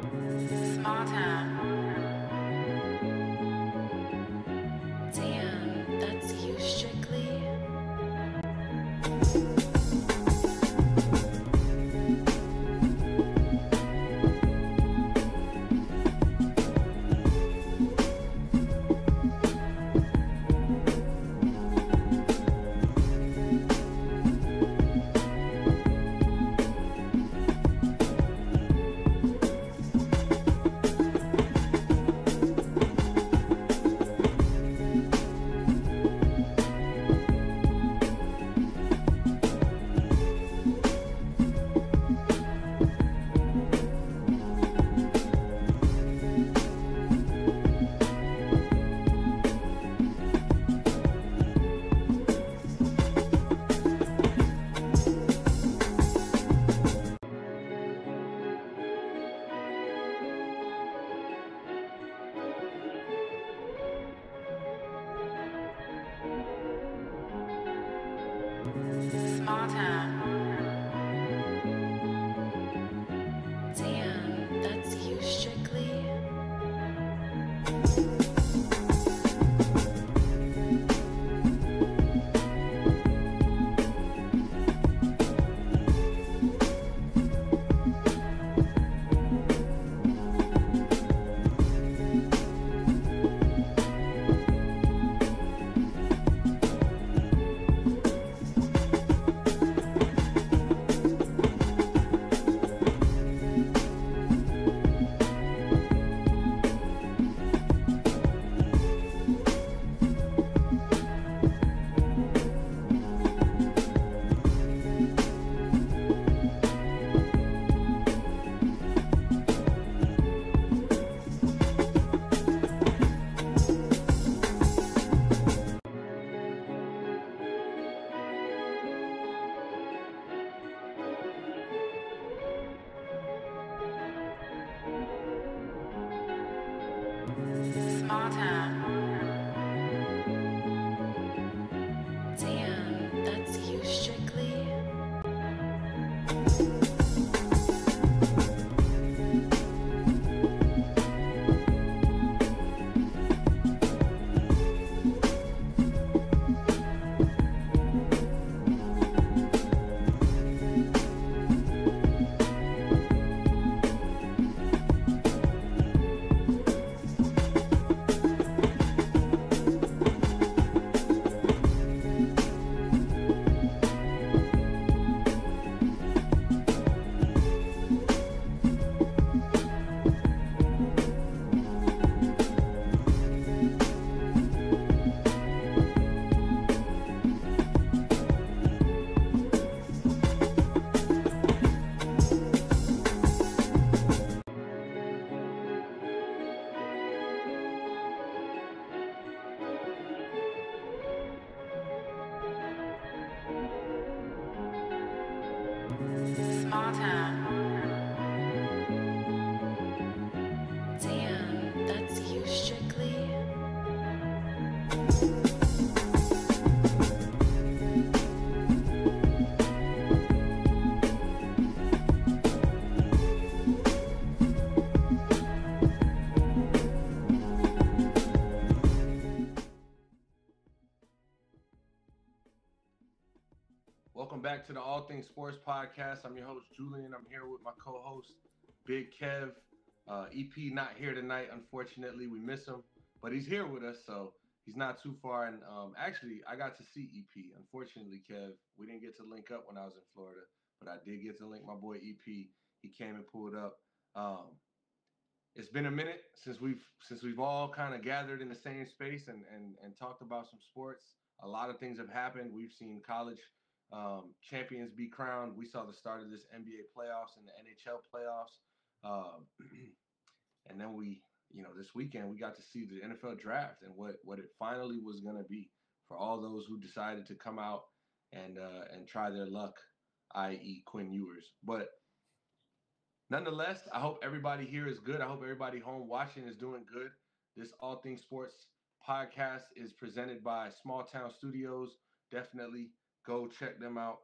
Small town. Damn, that's you strictly. Small town. Damn, that's you strictly. Small town. Damn, that's you strictly. Small town. Damn, that's you strictly. Welcome back to the All Things Sports Podcast. I'm your host, Julian. I'm here with my co-host, Big Kev. EP not here tonight, unfortunately. We miss him, but he's here with us, so he's not too far. And actually, I got to see EP. Unfortunately, Kev, we didn't get to link up when I was in Florida, but I did get to link my boy EP. He came and pulled up. It's been a minute since we've all kind of gathered in the same space and talked about some sports. A lot of things have happened. We've seen college champions be crowned. We saw the start of this NBA playoffs and the NHL playoffs. And then this weekend we got to see the NFL draft and what it finally was going to be for all those who decided to come out and try their luck, i.e. Quinn Ewers. But nonetheless, I hope everybody here is good. I hope everybody home watching is doing good. This All Things Sports podcast is presented by Small Town Studios. Definitely go check them out.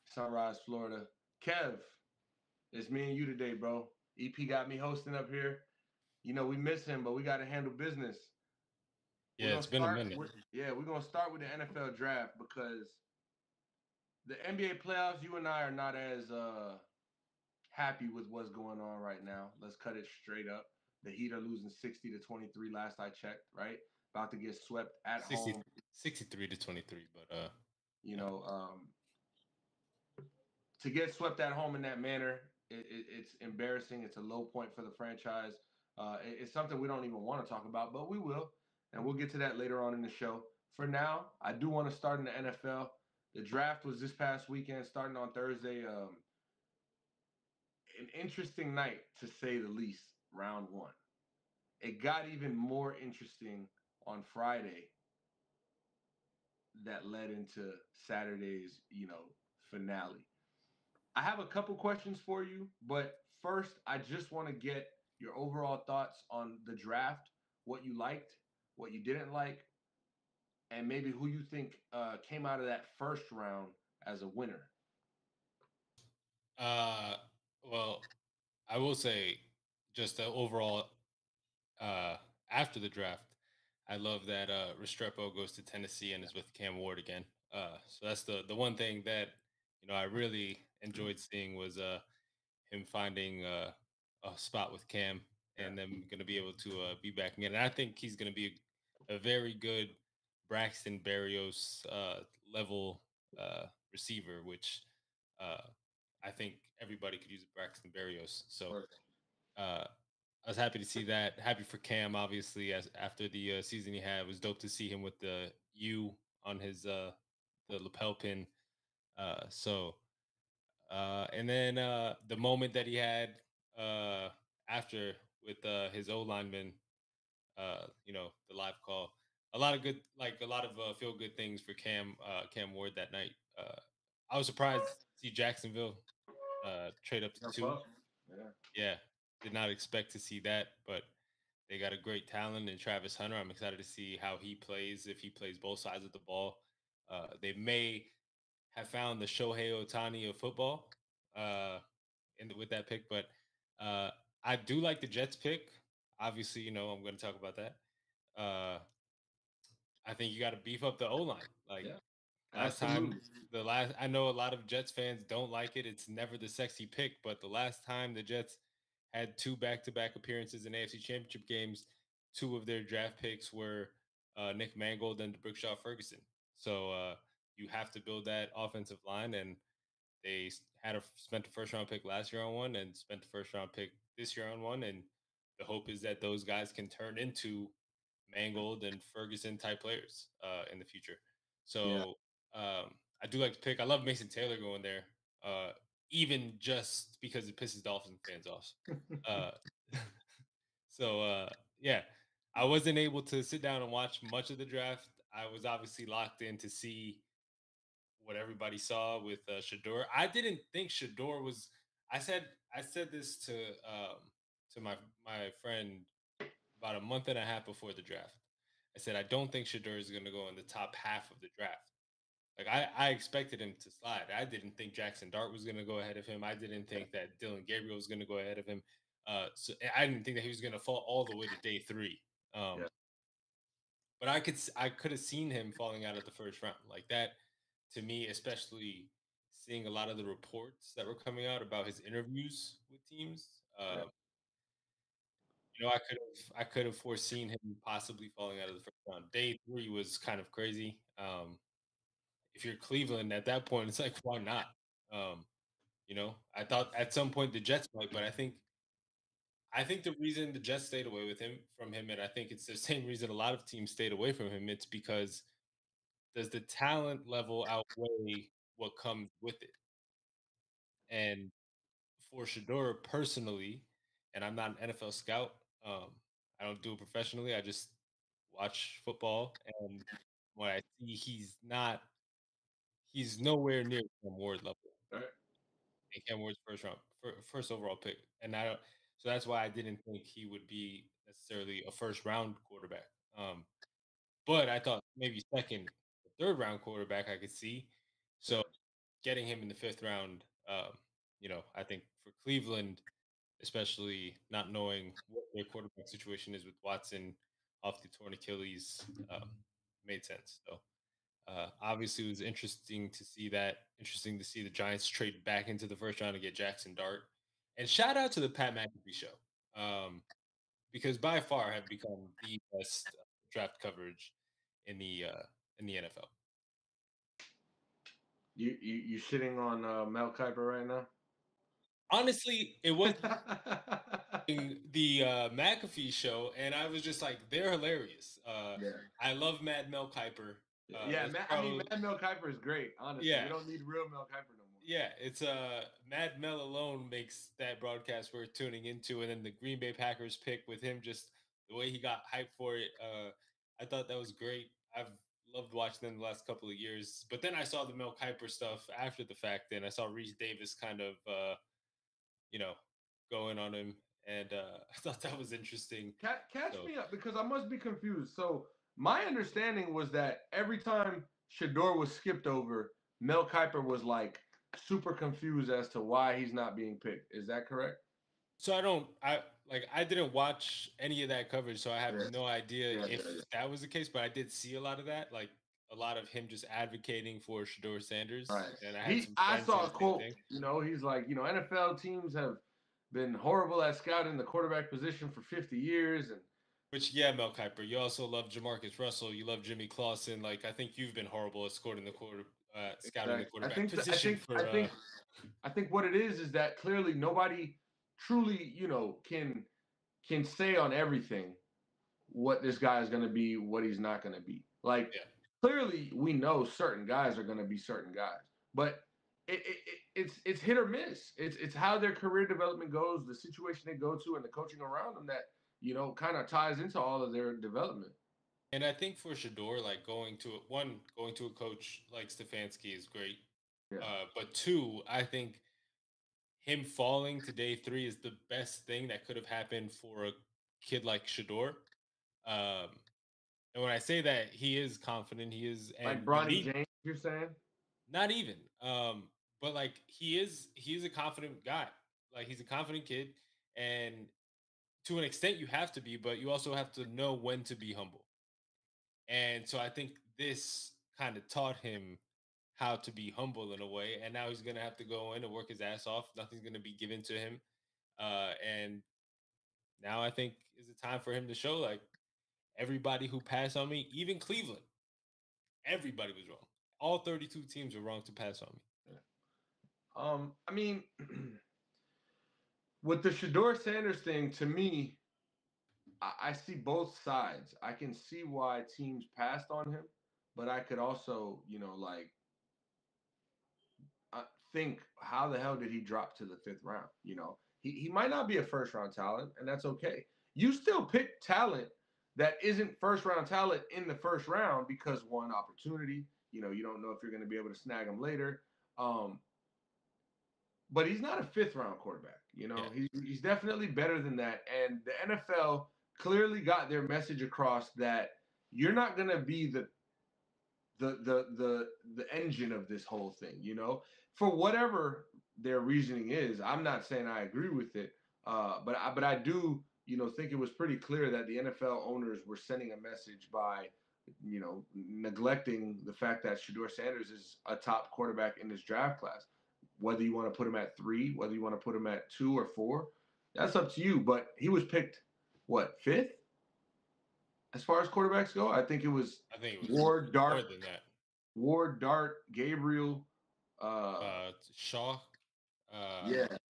Sunrise, Florida. Kev, it's me and you today, bro. EP got me hosting up here. You know, we miss him, but we got to handle business. We're Yeah, gonna it's been a start minute. with yeah, we're gonna start with the NFL draft because the NBA playoffs. You and I are not as happy with what's going on right now. Let's cut it straight up. The Heat are losing 60-23 last I checked, right? About to get swept at 60, home. 63 to 23, but You yeah. know, to get swept at home in that manner, it's embarrassing. It's a low point for the franchise. It's something we don't even want to talk about, but we will. And we'll get to that later on in the show. For now, I do want to start in the NFL. The draft was this past weekend, starting on Thursday. An interesting night, to say the least, round one. It got even more interesting on Friday that led into Saturday's, finale. I have a couple questions for you, but first, I just want to get your overall thoughts on the draft, what you liked, what you didn't like, and maybe who you think came out of that first round as a winner. Uh, well, I will say just the overall uh after the draft, I love that Restrepo goes to Tennessee and is with Cam Ward again. So that's the one thing that I really enjoyed seeing was him finding a spot with Cam Yeah. and them going to be able to be back again. And I think he's going to be a very good Braxton Berrios level receiver, which uh, I think everybody could use Braxton Berrios. So Perfect. uh, I was happy to see that. Happy for Cam, obviously, as after the season he had. It was dope to see him with the U on his the lapel pin. So and then the moment that he had uh, after with his O lineman, the live call, a lot of good, like a lot of feel good things for Cam Ward that night. I was surprised to see Jacksonville trade up to Jump two. up. Yeah. Yeah, did not expect to see that, but they got a great talent in Travis Hunter. I'm excited to see how he plays, if he plays both sides of the ball. They may have found the Shohei Otani of football with that pick, but uh, I do like the Jets pick. Obviously, I'm going to talk about that. Uh, I think you got to beef up the O line. Like Yeah. last time, Absolutely. I know a lot of Jets fans don't like it. It's never the sexy pick, but the last time the Jets had two back-to-back appearances in AFC Championship games, two of their draft picks were Nick Mangold and Brickshaw Ferguson. So you have to build that offensive line, and they spent the first round pick last year on one, and spent the first round pick this year on one, and the hope is that those guys can turn into Mangold and Ferguson type players in the future. Yeah. So I do like to pick. I love Mason Taylor going there, uh, even just because it pisses Dolphins fans off. Uh, so yeah, I wasn't able to sit down and watch much of the draft. I was obviously locked in to see what everybody saw with Shador. I didn't think Shador was. I said this to my friend about a month and a half before the draft. I said I don't think Shador is going to go in the top half of the draft. Like I expected him to slide. I didn't think Jackson Dart was going to go ahead of him. I didn't think that Dylan Gabriel was going to go ahead of him. So I didn't think that he was going to fall all the way to day three. Yeah. But I could have seen him falling out of the first round like that. To me, especially seeing a lot of the reports that were coming out about his interviews with teams, Yeah. I could have foreseen him possibly falling out of the first round. Day three was kind of crazy. If you're Cleveland at that point, it's like why not? Um, I thought at some point the Jets might, but I think the reason the Jets stayed away with him from him, and I think it's the same reason a lot of teams stayed away from him. It's because does the talent level outweigh what comes with it? And for Shador personally, and I'm not an NFL scout. I don't do it professionally. I just watch football, and when I see he's nowhere near Cam Ward level. All right. And Cam Ward's first overall pick, and I don't. So that's why I didn't think he would be necessarily a first round quarterback. But I thought maybe second, third round quarterback I could see. Yeah. So getting him in the fifth round, I think for Cleveland especially not knowing what their quarterback situation is with Watson off the torn Achilles. Made sense. So obviously, it was interesting to see the Giants trade back into the first round to get Jackson Dart. And shout out to the Pat McAfee show, because by far have become the best draft coverage in the NFL. You shitting on Mel Kiper right now? Honestly, it was the McAfee show, and I was just like, they're hilarious. Yeah. I love Mad Mel Kiper. Yeah, that's I mean, probably- Mad Mel Kiper is great. Honestly, Yeah. we don't need real Mel Kiper no more. Yeah, it's Mad Mel alone makes that broadcast worth tuning into, and then the Green Bay Packers pick with him, just the way he got hyped for it. I thought that was great. I've loved watching them the last couple of years, but then I saw the Mel Kiper stuff after the fact, and I saw Reese Davis kind of, you know, going on him, and I thought that was interesting. Catch me up because I must be confused. So my understanding was that every time Shador was skipped over, Mel Kiper was like super confused as to why he's not being picked. Is that correct? So I didn't watch any of that coverage, so I have Yeah. no idea Yeah, if yeah. that was the case. But I did see a lot of that, like a lot of him just advocating for Shador Sanders. Right. And I had some I friends saw who a did the quote. thing. He's like, NFL teams have been horrible at scouting the quarterback position for 50 years, and Which, yeah, Mel Kiper. You also love Jamarcus Russell. You love Jimmy Clausen. Like, I think you've been horrible at scouting the quarterback position I think what it is that clearly nobody truly, can say on everything what this guy is going to be, what he's not going to be. Like, Yeah. clearly we know certain guys are going to be certain guys, but it's hit or miss. It's how their career development goes, the situation they go to, and the coaching around them that kind of ties into all of their development. And I think for Shador, like going to a coach like Stefanski is great. Yeah. But two, I think him falling to day 3 is the best thing that could have happened for a kid like Shador. And when I say that, he is confident. He is, and Like Bronny James, you're saying? not even. But like he's a confident guy. Like he's a confident kid, and to an extent you have to be, but you also have to know when to be humble. And so I think this kind of taught him how to be humble in a way. And now he's gonna have to go in and work his ass off. Nothing's gonna be given to him. And now I think is the time for him to show like everybody who passed on me, even Cleveland, everybody was wrong. All 32 teams were wrong to pass on me. I mean, with the Shador Sanders thing, to me, I see both sides. I can see why teams passed on him, but I could also, think how the hell did he drop to the 5th round? He might not be a first round talent, and that's okay. You still pick talent that isn't first round talent in the first round because one opportunity, you don't know if you're going to be able to snag him later. But he's not a 5th round quarterback. Yeah. He's definitely better than that. And the NFL clearly got their message across that you're not going to be the engine of this whole thing, for whatever their reasoning is. I'm not saying I agree with it, but I do, think it was pretty clear that the NFL owners were sending a message by, neglecting the fact that Shador Sanders is a top quarterback in this draft class. Whether you want to put him at 3, whether you want to put him at 2 or 4, that's up to you. But he was picked, what, 5th? As far as quarterbacks go, I think it was Ward, Dart, more than that. Ward, Dart, Gabriel, Shaw.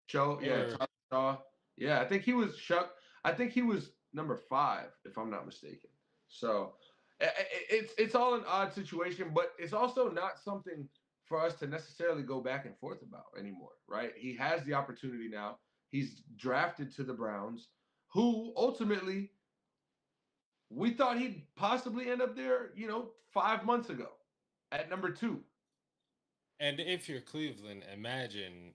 Shaw. Yeah, I think he was Chuck. I think he was number 5, if I'm not mistaken. So it's all an odd situation, but it's also not something for us to necessarily go back and forth about anymore, right? He has the opportunity now. He's drafted to the Browns, who ultimately we thought he'd possibly end up there, 5 months ago at number 2. And if you're Cleveland, imagine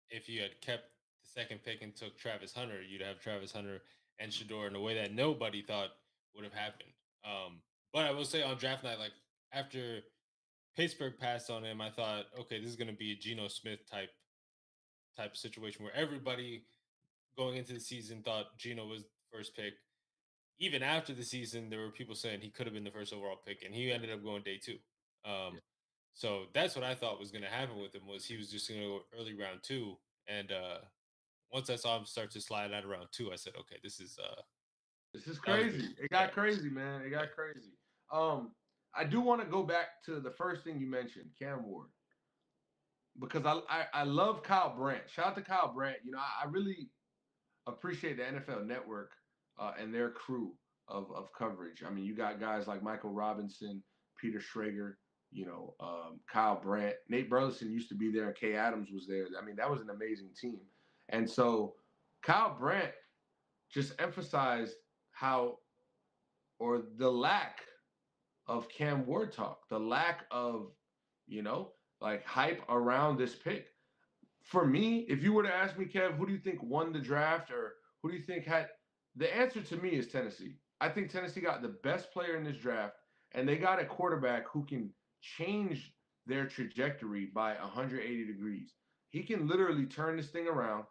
if you had kept the 2nd pick and took Travis Hunter, you'd have Travis Hunter and Shador in a way that nobody thought would have happened. But I will say on draft night, like after Pittsburgh passed on him, I thought, okay, this is going to be a Geno Smith type situation where everybody going into the season thought Geno was first pick. Even after the season, there were people saying he could have been the first overall pick, and he ended up going day 2. Yeah. So that's what I thought was going to happen with him, was he was just going to go early round 2. And once I saw him start to slide out around 2, I said, okay, this is that was good. crazy. It got crazy, man. It got crazy. I do want to go back to the first thing you mentioned, Cam Ward, because I love Kyle Brandt. Shout out to Kyle Brandt. You know, I really appreciate the NFL Network and their crew of coverage. I mean, you got guys like Michael Robinson, Peter Schrager, Kyle Brandt, Nate Burleson used to be there, and Kay Adams was there. I mean, that was an amazing team. And so Kyle Brandt just emphasized how, or the lack of Cam Ward talk, the lack of, like hype around this pick. For me, if you were to ask me, Kev, who do you think won the draft, or who do you think had, the answer to me is Tennessee. I think Tennessee got the best player in this draft, and they got a quarterback who can change their trajectory by 180 degrees. He can literally turn this thing around,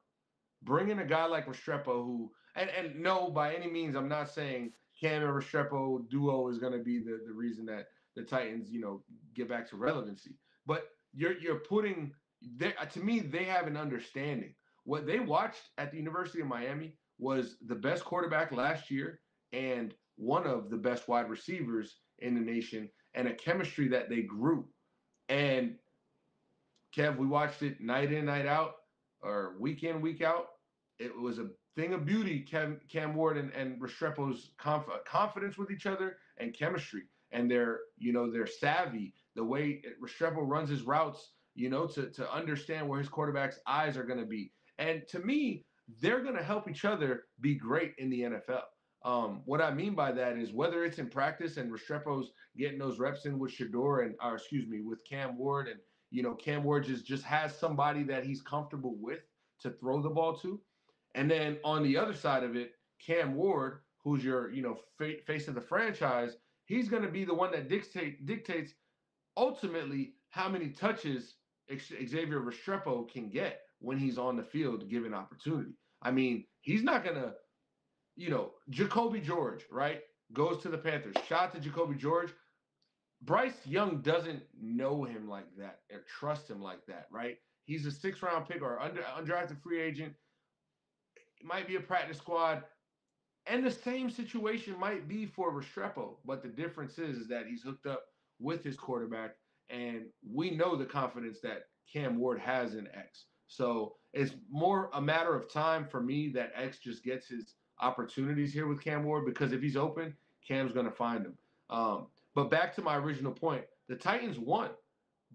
bring in a guy like Restrepo, who, and no, by any means, I'm not saying Cam and Restrepo duo is going to be the reason that the Titans, get back to relevancy. But you're putting, to me, they have an understanding. What they watched at the University of Miami was the best quarterback last year and one of the best wide receivers in the nation, and a chemistry that they grew. And Kev, we watched it night in, night out, or week in, week out. It was a thing of beauty, Cam Ward and Restrepo's confidence with each other and chemistry, and their savvy, the way Restrepo runs his routes, to understand where his quarterback's eyes are going to be. And to me, they're going to help each other be great in the NFL. What I mean by that is, whether it's in practice and Restrepo's getting those reps in with with Cam Ward, and Cam Ward just has somebody that he's comfortable with to throw the ball to. And then on the other side of it, Cam Ward, who's your face of the franchise, he's going to be the one that dictates ultimately how many touches Xavier Restrepo can get when he's on the field given opportunity. I mean, he's not going to, Jacoby George, right, goes to the Panthers. Shout out to Jacoby George. Bryce Young doesn't know him like that or trust him like that, right? He's a 6th-round pick or undrafted free agent. It might be a practice squad. And the same situation might be for Restrepo, but the difference is that he's hooked up with his quarterback, and we know the confidence that Cam Ward has in X. So it's more a matter of time for me that X just gets his opportunities here with Cam Ward, because if he's open, Cam's going to find him. But back to my original point, the Titans won.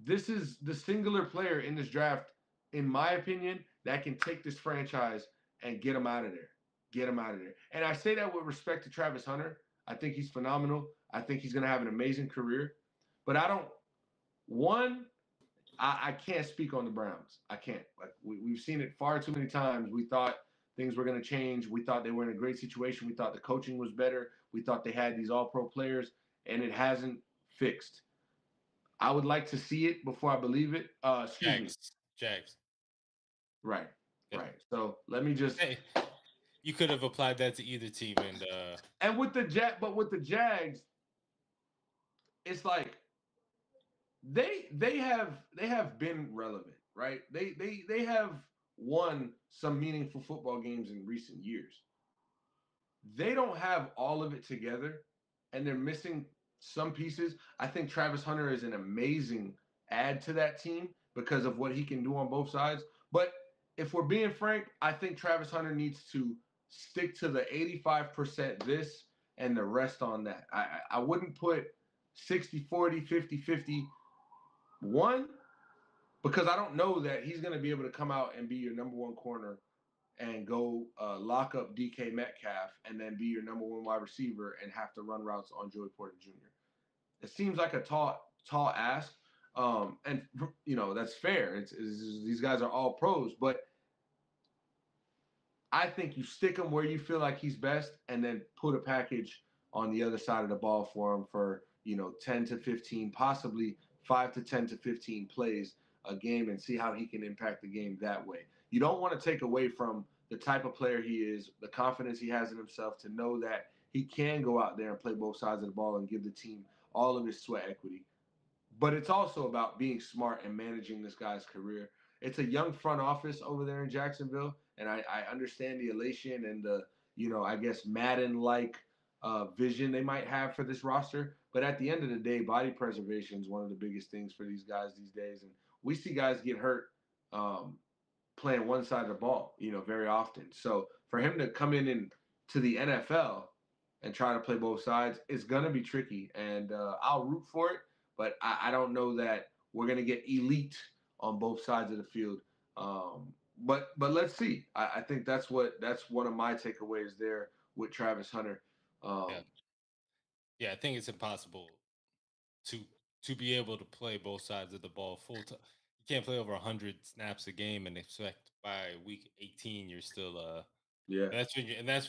This is the singular player in this draft, in my opinion, that can take this franchise and get him out of there. Get him out of there. And I say that with respect to Travis Hunter. I think he's phenomenal. I think he's going to have an amazing career. But I can't speak on the Browns. I can't. Like we've seen it far too many times. We thought things were going to change. We thought they were in a great situation. We thought the coaching was better. We thought they had these all-pro players, and it hasn't fixed. I would like to see it before I believe it. Jags. Right. Yeah. Right. So let me just. Hey, you could have applied that to either team, and with the Jags, it's like they have been relevant, right? They have won some meaningful football games in recent years. They don't have all of it together, and they're missing some pieces. I think Travis Hunter is an amazing add to that team because of what he can do on both sides. But if we're being frank, I think Travis Hunter needs to stick to the 85% this and the rest on that. I wouldn't put 60-40, 50-50 one, because I don't know that he's going to be able to come out and be your number one corner and go lock up DK Metcalf and then be your number one wide receiver and have to run routes on Joey Porter Jr. It seems like a tall ask. And, that's fair. It's these guys are all pros, but I think you stick him where you feel like he's best and then put a package on the other side of the ball for him for, 10 to 15, possibly 5 to 10 to 15 plays a game, and see how he can impact the game that way. You don't want to take away from the type of player he is, the confidence he has in himself to know that he can go out there and play both sides of the ball and give the team all of his sweat equity. But it's also about being smart and managing this guy's career. It's a young front office over there in Jacksonville, and I understand the elation and the, I guess Madden-like vision they might have for this roster. But at the end of the day, body preservation is one of the biggest things for these guys these days, and we see guys get hurt um, playing one side of the ball, very often. So for him to come in to the NFL and try to play both sides, it's gonna be tricky, and I'll root for it, but I don't know that we're gonna get elite on both sides of the field. But let's see. I think that's one of my takeaways there with Travis Hunter. Yeah, yeah. I think it's impossible to be able to play both sides of the ball full time. You can't play over 100 snaps a game and expect by week 18 you're still Yeah, that's when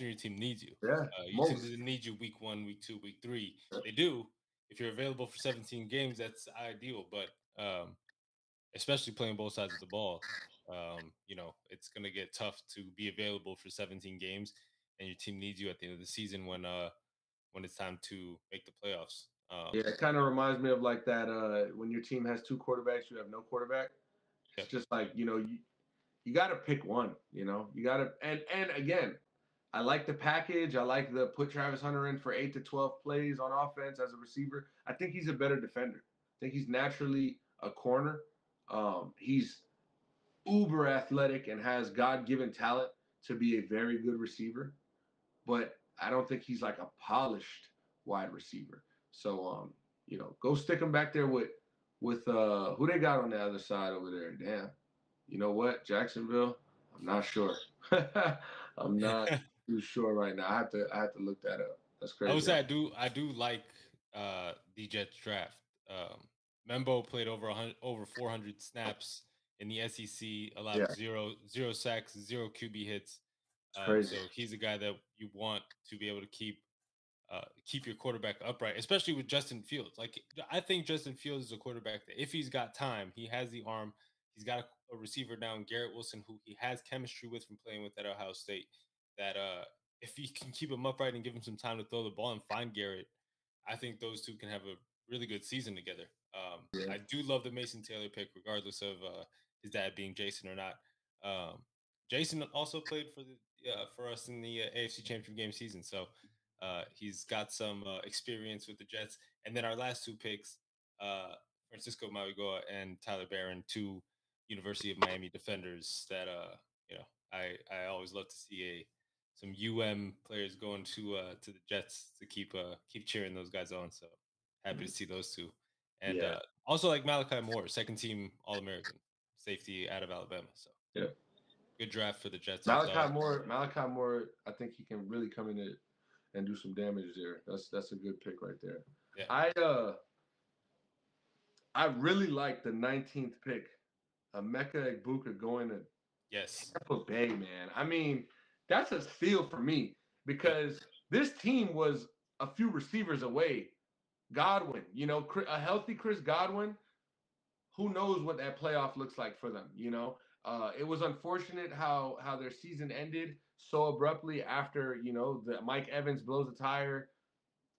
your team needs you. yeah, Your team most. doesn't need you week 1, week 2, week 3. They do. If you're available for 17 games, that's ideal. But especially playing both sides of the ball, it's gonna get tough to be available for 17 games, and your team needs you at the end of the season when it's time to make the playoffs. Yeah, it kind of reminds me of like that when your team has two quarterbacks, you have no quarterback. It's Yep. just like you got to pick one. You got to and again, I like the package. I like the put Travis Hunter in for 8 to 12 plays on offense as a receiver. I think he's a better defender. I think he's naturally a corner. He's uber athletic and has God given talent to be a very good receiver, but I don't think he's like a polished wide receiver. So go stick him back there with who they got on the other side over there. Damn. You know what? Jacksonville? I'm not sure. I'm not too sure right now. I have to look that up. That's I would crazy. say I do like the Jets draft. Membo played over 400 snaps in the SEC, allowed Yeah, zero sacks, zero QB hits. it's crazy. So he's a guy that you want to be able to keep your quarterback upright, especially with Justin Fields. Like I think Justin Fields is a quarterback that if he's got time, he has the arm. He's got a receiver down, Garrett Wilson, who he has chemistry with from playing with at Ohio State. That if he can keep him upright and give him some time to throw the ball and find Garrett, I think those two can have a really good season together. Yeah. I do love the Mason Taylor pick, regardless of his dad being Jason or not. Um, Jason also played for us in the AFC Championship game season, so he's got some experience with the Jets. And then our last two picks, Francisco Mauigoa and Tyler Barron, two University of Miami defenders that I always love to see some players going to the Jets to keep cheering those guys on. So happy to see those two. And Yeah. also like Malachi Moore, second team All American safety out of Alabama. So Yeah. good draft for the Jets. Malachi Moore, I think he can really come in and do some damage there. That's a good pick right there. Yeah. I really like the 19th pick, Emeka Egbuka going to Yes. Tampa Bay, man. I mean, that's a steal for me because this team was a few receivers away. Godwin, a healthy Chris Godwin, who knows what that playoff looks like for them, It was unfortunate how their season ended so abruptly after, the Mike Evans blows a tire,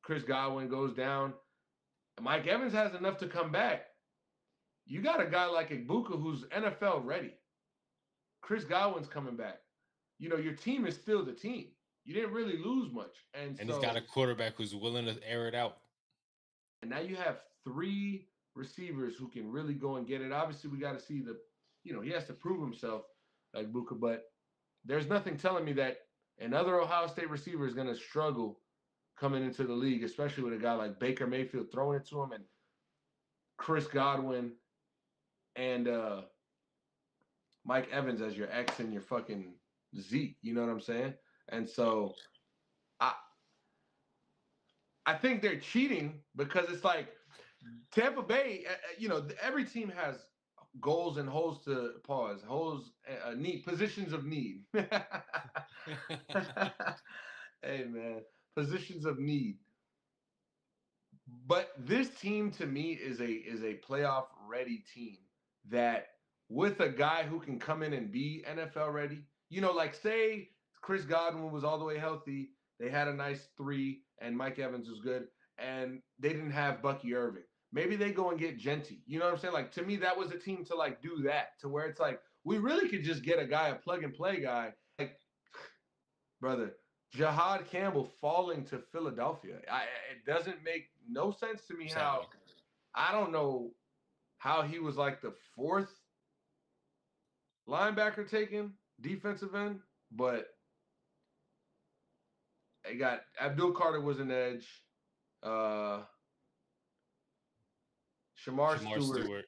Chris Godwin goes down. Mike Evans has enough to come back. You got a guy like Egbuka who's NFL ready. Chris Godwin's coming back. Your team is still the team. You didn't really lose much. And he's got a quarterback who's willing to air it out. And now you have three receivers who can really go and get it. Obviously, we got to see he has to prove himself, like Buka, but there's nothing telling me that another Ohio State receiver is going to struggle coming into the league, especially with a guy like Baker Mayfield throwing it to him and Chris Godwin and Mike Evans as your X and your fucking Zeke. You know what I'm saying? And so I think they're cheating because it's like Tampa Bay, every team has goals and holes to pause, need positions of need. Hey man, positions of need. But this team to me is a playoff ready team that with a guy who can come in and be NFL ready, like say Chris Godwin was all the way healthy, they had a nice three, and Mike Evans was good, and they didn't have Bucky Irving. Maybe they go and get Genty. You know what I'm saying? Like to me, that was a team to like do that, to where it's like we really could just get a guy, a plug and play guy, like brother. Jahad Campbell falling to Philadelphia. It doesn't make no sense to me how Sadly. I don't know how he was like the fourth linebacker taken defensive end, but they got Abdul Carter was an edge. Uh Shamar Shamar Stewart, Stewart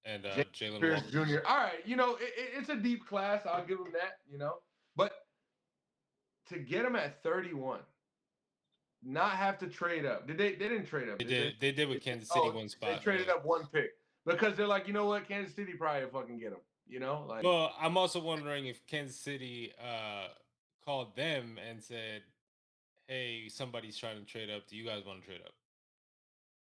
and James Jalen Pierce Walker. Jr. All right, it's a deep class. I'll give him that. But to get him at 31, not have to trade up. They didn't trade up, They did they? did. They did with Kansas City one They spot. traded Yeah. up one pick because they're like, you know what, Kansas City probably fucking get him. Like Well, I'm also wondering if Kansas City called them and said, "Hey, somebody's trying to trade up. Do you guys want to trade up?"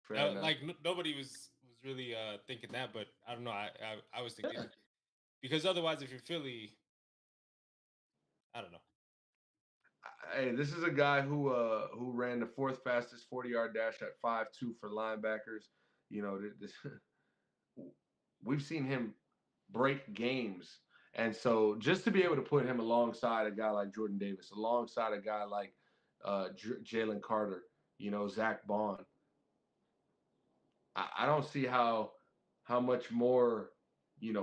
fair enough. Like nobody was really thinking that, but I don't know. I was thinking Yeah. because otherwise, if you're Philly, I don't know. Hey, this is a guy who ran the fourth fastest 40-yard dash at 5.2 for linebackers. This we've seen him break games. And so just to be able to put him alongside a guy like Jordan Davis, alongside a guy like Jalen Carter, Zach Bond, I don't see how much more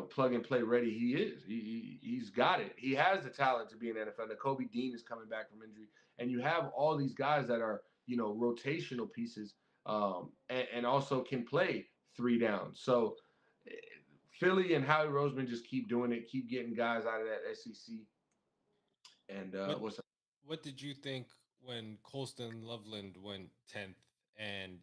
plug and play ready he is. He's got it. He has the talent to be in the NFL. Kobe Dean is coming back from injury, and you have all these guys that are rotational pieces, and also can play three downs. So Philly and Howie Roseman just keep doing it, keep getting guys out of that SEC. And What what's What did you think when Colston Loveland went 10th, and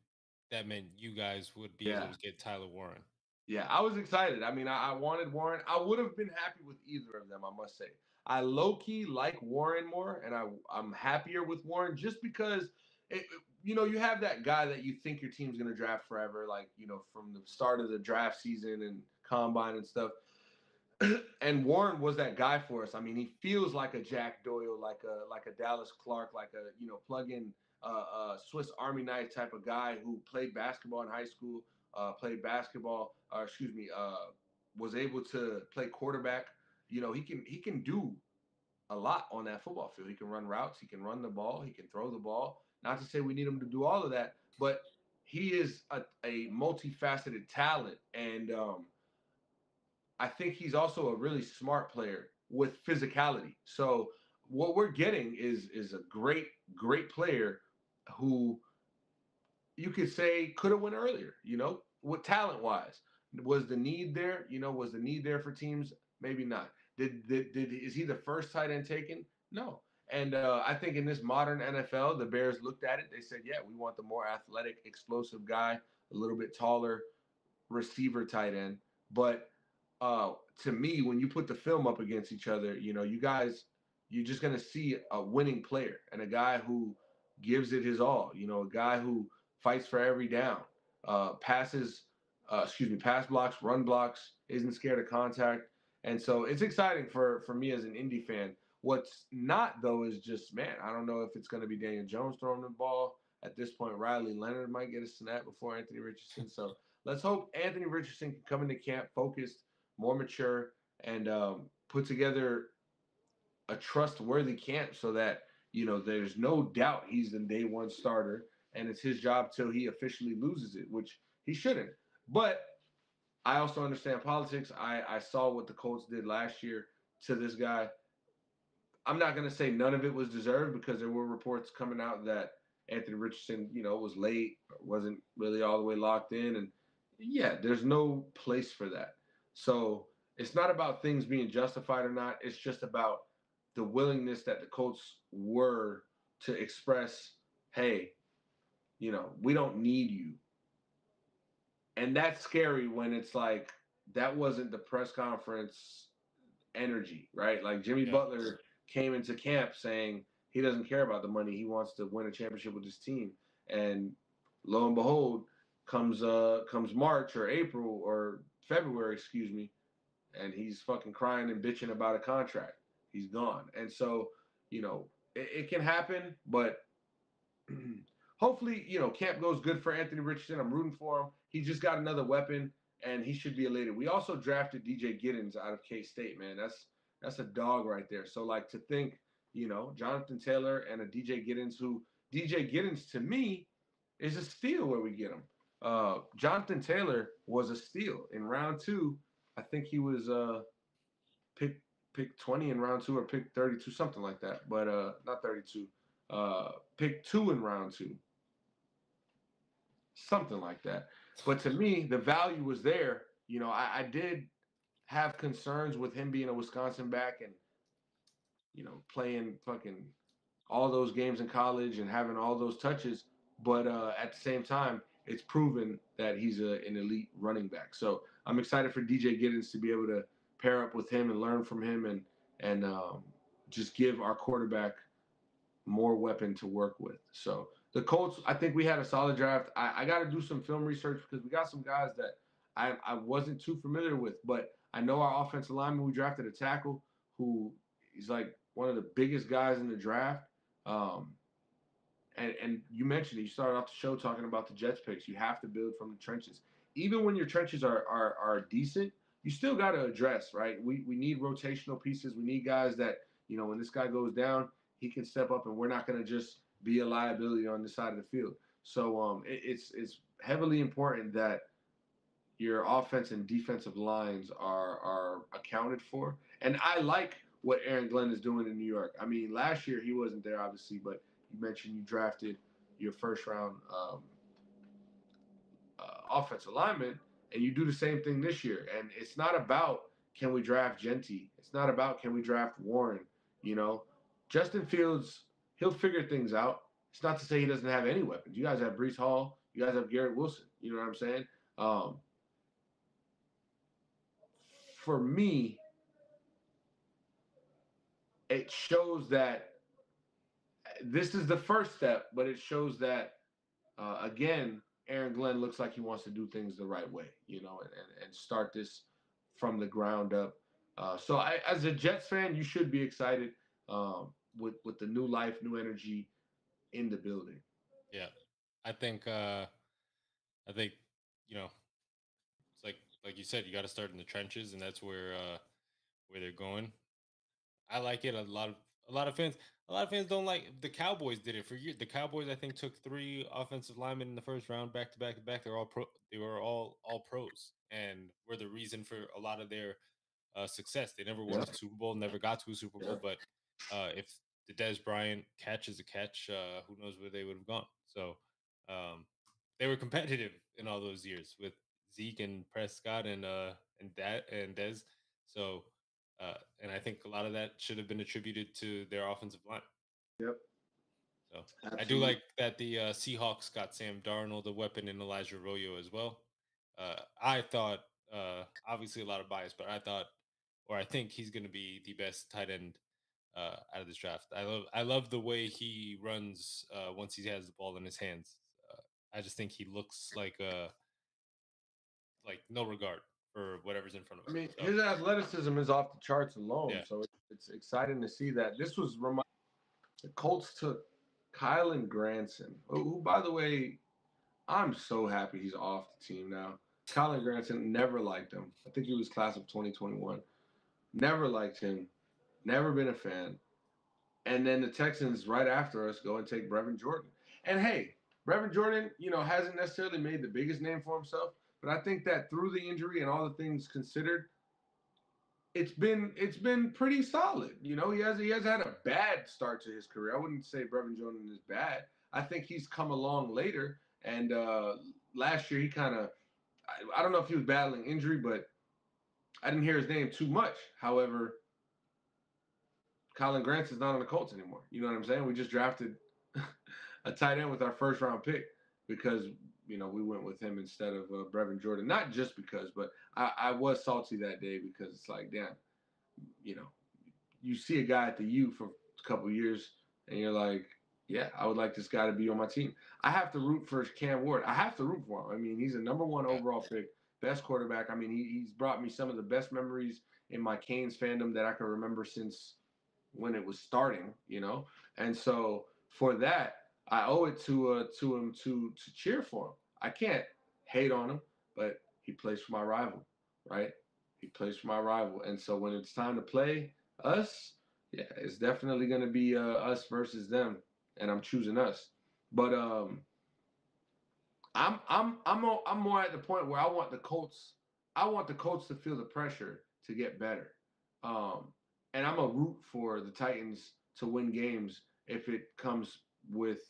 that meant you guys would be able yeah. to get Tyler Warren? Yeah, I was excited. I mean, I wanted Warren. I would have been happy with either of them, I must say. I low key like Warren more, and I'm happier with Warren just because you have that guy that you think your team's gonna draft forever, like from the start of the draft season and combine and stuff. And Warren was that guy for us. I mean, he feels like a Jack Doyle, like a Dallas Clark, like a plug-in Swiss Army knife type of guy who played basketball in high school, played basketball, was able to play quarterback. He can do a lot on that football field. He can run routes, he can run the ball, he can throw the ball. Not to say we need him to do all of that, but he is a multifaceted talent, and I think he's also a really smart player with physicality. So what we're getting is a great player who you could say could have went earlier. With talent wise, was the need there? Was the need there for teams? Maybe not. Did is he the first tight end taken? No. And I think in this modern NFL, the Bears looked at it. They said, "Yeah, we want the more athletic, explosive guy, a little bit taller receiver tight end." But to me, when you put the film up against each other, you're just going to see a winning player and a guy who gives it his all, a guy who fights for every down, pass blocks, run blocks, isn't scared of contact. And so it's exciting for me as an Indy fan. What's not, though, is just, man, I don't know if it's going to be Daniel Jones throwing the ball. At this point, Riley Leonard might get a snap before Anthony Richardson. So let's hope Anthony Richardson can come into camp focused, more mature, and put together a trustworthy camp so that there's no doubt he's the day one starter, and it's his job till he officially loses it, which he shouldn't. But I also understand politics. I saw what the Colts did last year to this guy. I'm not going to say none of it was deserved because there were reports coming out that Anthony Richardson, was late, wasn't really all the way locked in. And yeah, there's no place for that. So it's not about things being justified or not. It's just about the willingness that the Colts were to express, hey, we don't need you. And that's scary when it's like that wasn't the press conference energy, right? Like Jimmy Yeah. Butler came into camp saying he doesn't care about the money. He wants to win a championship with his team. And lo and behold, comes March or April or February, excuse me, and he's fucking crying and bitching about a contract. he's gone. And so, it can happen, but hopefully, camp goes good for Anthony Richardson. I'm rooting for him. He just got another weapon, and he should be elated. We also drafted DJ Giddens out of K-State, man. That's a dog right there. So, like, to think, Jonathan Taylor and a DJ Giddens, who DJ Giddens to me is a steal where we get him. Jonathan Taylor was a steal in round 2. I think he was pick 20 in round 2 or pick 32, something like that. But not 32. Pick 2 in round 2. Something like that. But to me, the value was there. I did have concerns with him being a Wisconsin back and, playing fucking all those games in college and having all those touches. But at the same time, it's proven that he's an elite running back. So I'm excited for DJ Giddens to be able to pair up with him and learn from him and just give our quarterback more weapon to work with. So the Colts, I think we had a solid draft. I got to do some film research because we got some guys that I wasn't too familiar with, but I know our offensive lineman. We drafted a tackle who is like one of the biggest guys in the draft. And you mentioned it. You started off the show talking about the Jets picks. You have to build from the trenches. Even when your trenches are decent, you still got to address, right? We need rotational pieces. We need guys that, when this guy goes down, he can step up, and we're not going to just be a liability on this side of the field. So it's heavily important that your offense and defensive lines are accounted for. And I like what Aaron Glenn is doing in New York. I mean, last year he wasn't there, obviously, but you mentioned you drafted your first round offensive lineman, and you do the same thing this year. And it's not about can we draft Genty. It's not about can we draft Warren. Justin Fields, he'll figure things out. It's not to say he doesn't have any weapons. You guys have Breece Hall. You guys have Garrett Wilson. You know what I'm saying? For me, it shows that this is the first step, but it shows that, again, Aaron Glenn looks like he wants to do things the right way, and start this from the ground up. So as a Jets fan, you should be excited with the new life, new energy in the building. Yeah, I think it's like you said, you got to start in the trenches, and that's where they're going. I like it. A lot of fans don't like. The Cowboys did it for years. The Cowboys, I think, took 3 offensive linemen in the first round, back to back to back. They're all pro. They were all pros, and were the reason for a lot of their success. They never won a Super Bowl, never got to a Super Bowl. But if the Dez Bryant catch is a catch, who knows where they would have gone. So they were competitive in all those years with Zeke and Prescott and Dez. So. And I think a lot of that should have been attributed to their offensive line. Yep. So absolutely. I do like that the Seahawks got Sam Darnold, a weapon, in Elijah Arroyo as well. I thought, obviously a lot of bias, but I think he's going to be the best tight end out of this draft. I love the way he runs once he has the ball in his hands. I just think he looks like no regard for whatever's in front of him. I mean, his athleticism is off the charts alone, so it's exciting to see that. This was the Colts took Kylen Granson, who, by the way, I'm so happy he's off the team now. Kylen Granson, never liked him. I think he was class of 2021. Never liked him. Never been a fan. And then the Texans, right after us, go and take Brevin Jordan. And hey, Brevin Jordan, hasn't necessarily made the biggest name for himself, but I think that through the injury and all the things considered, it's been pretty solid. He has had a bad start to his career. I wouldn't say Brevin Jordan is bad. I think he's come along later. And last year he kind of, I don't know if he was battling injury, but I didn't hear his name too much. However, Kylen Granson's not on the Colts anymore. You know what I'm saying? We just drafted a tight end with our first round pick because we went with him instead of Brevin Jordan. Not just because, but I was salty that day because it's like, damn, you see a guy at the U for a couple of years and you're like, yeah, I would like this guy to be on my team. I have to root for Cam Ward. I have to root for him. I mean, he's a number 1 overall pick, best quarterback. I mean, he's brought me some of the best memories in my Canes fandom that I can remember since when it was starting, you know. And so for that, I owe it to him to cheer for him. I can't hate on him, but he plays for my rival, right? He plays for my rival, and so when it's time to play us, yeah, it's definitely going to be us versus them, and I'm choosing us. But I'm more at the point where I want the Colts to feel the pressure to get better. Um, and I'm a root for the Titans to win games if it comes with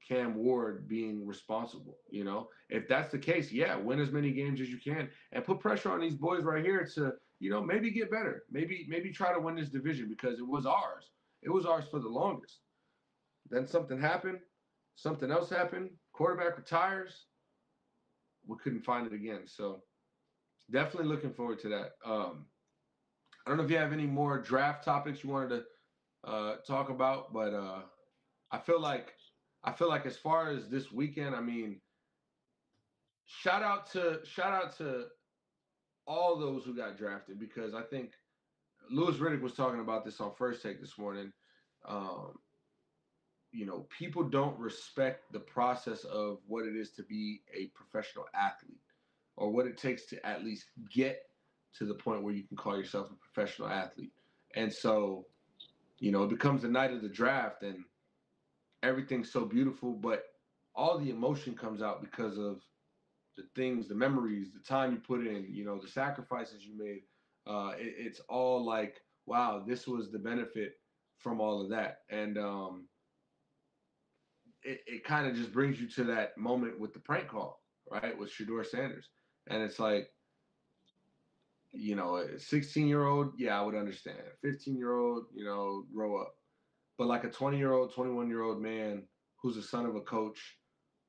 Cam Ward being responsible. You know, if that's the case, yeah, win as many games as you can and put pressure on these boys right here to, you know, maybe get better, maybe try to win this division because it was ours. It was ours for the longest. Then something happened, something else happened. Quarterback retires. We couldn't find it again. So definitely looking forward to that. I don't know if you have any more draft topics you wanted to talk about, but I feel like I feel like as far as this weekend, I mean, shout out to all those who got drafted because I think Lewis Riddick was talking about this on First Take this morning. Um, you know, people don't respect the process of what it is to be a professional athlete or what it takes to at least get to the point where you can call yourself a professional athlete. And so, you know, it becomes the night of the draft and everything's so beautiful, but all the emotion comes out because of the things, the memories, the time you put in, you know, the sacrifices you made. It's all like, wow, this was the benefit from all of that. And it kind of just brings you to that moment with the prank call, right? With Shador Sanders. And it's like, you know, a 16-year-old, yeah, I would understand. 15-year-old, you know, grow up. But like a 20-year-old, 21-year-old man who's the son of a coach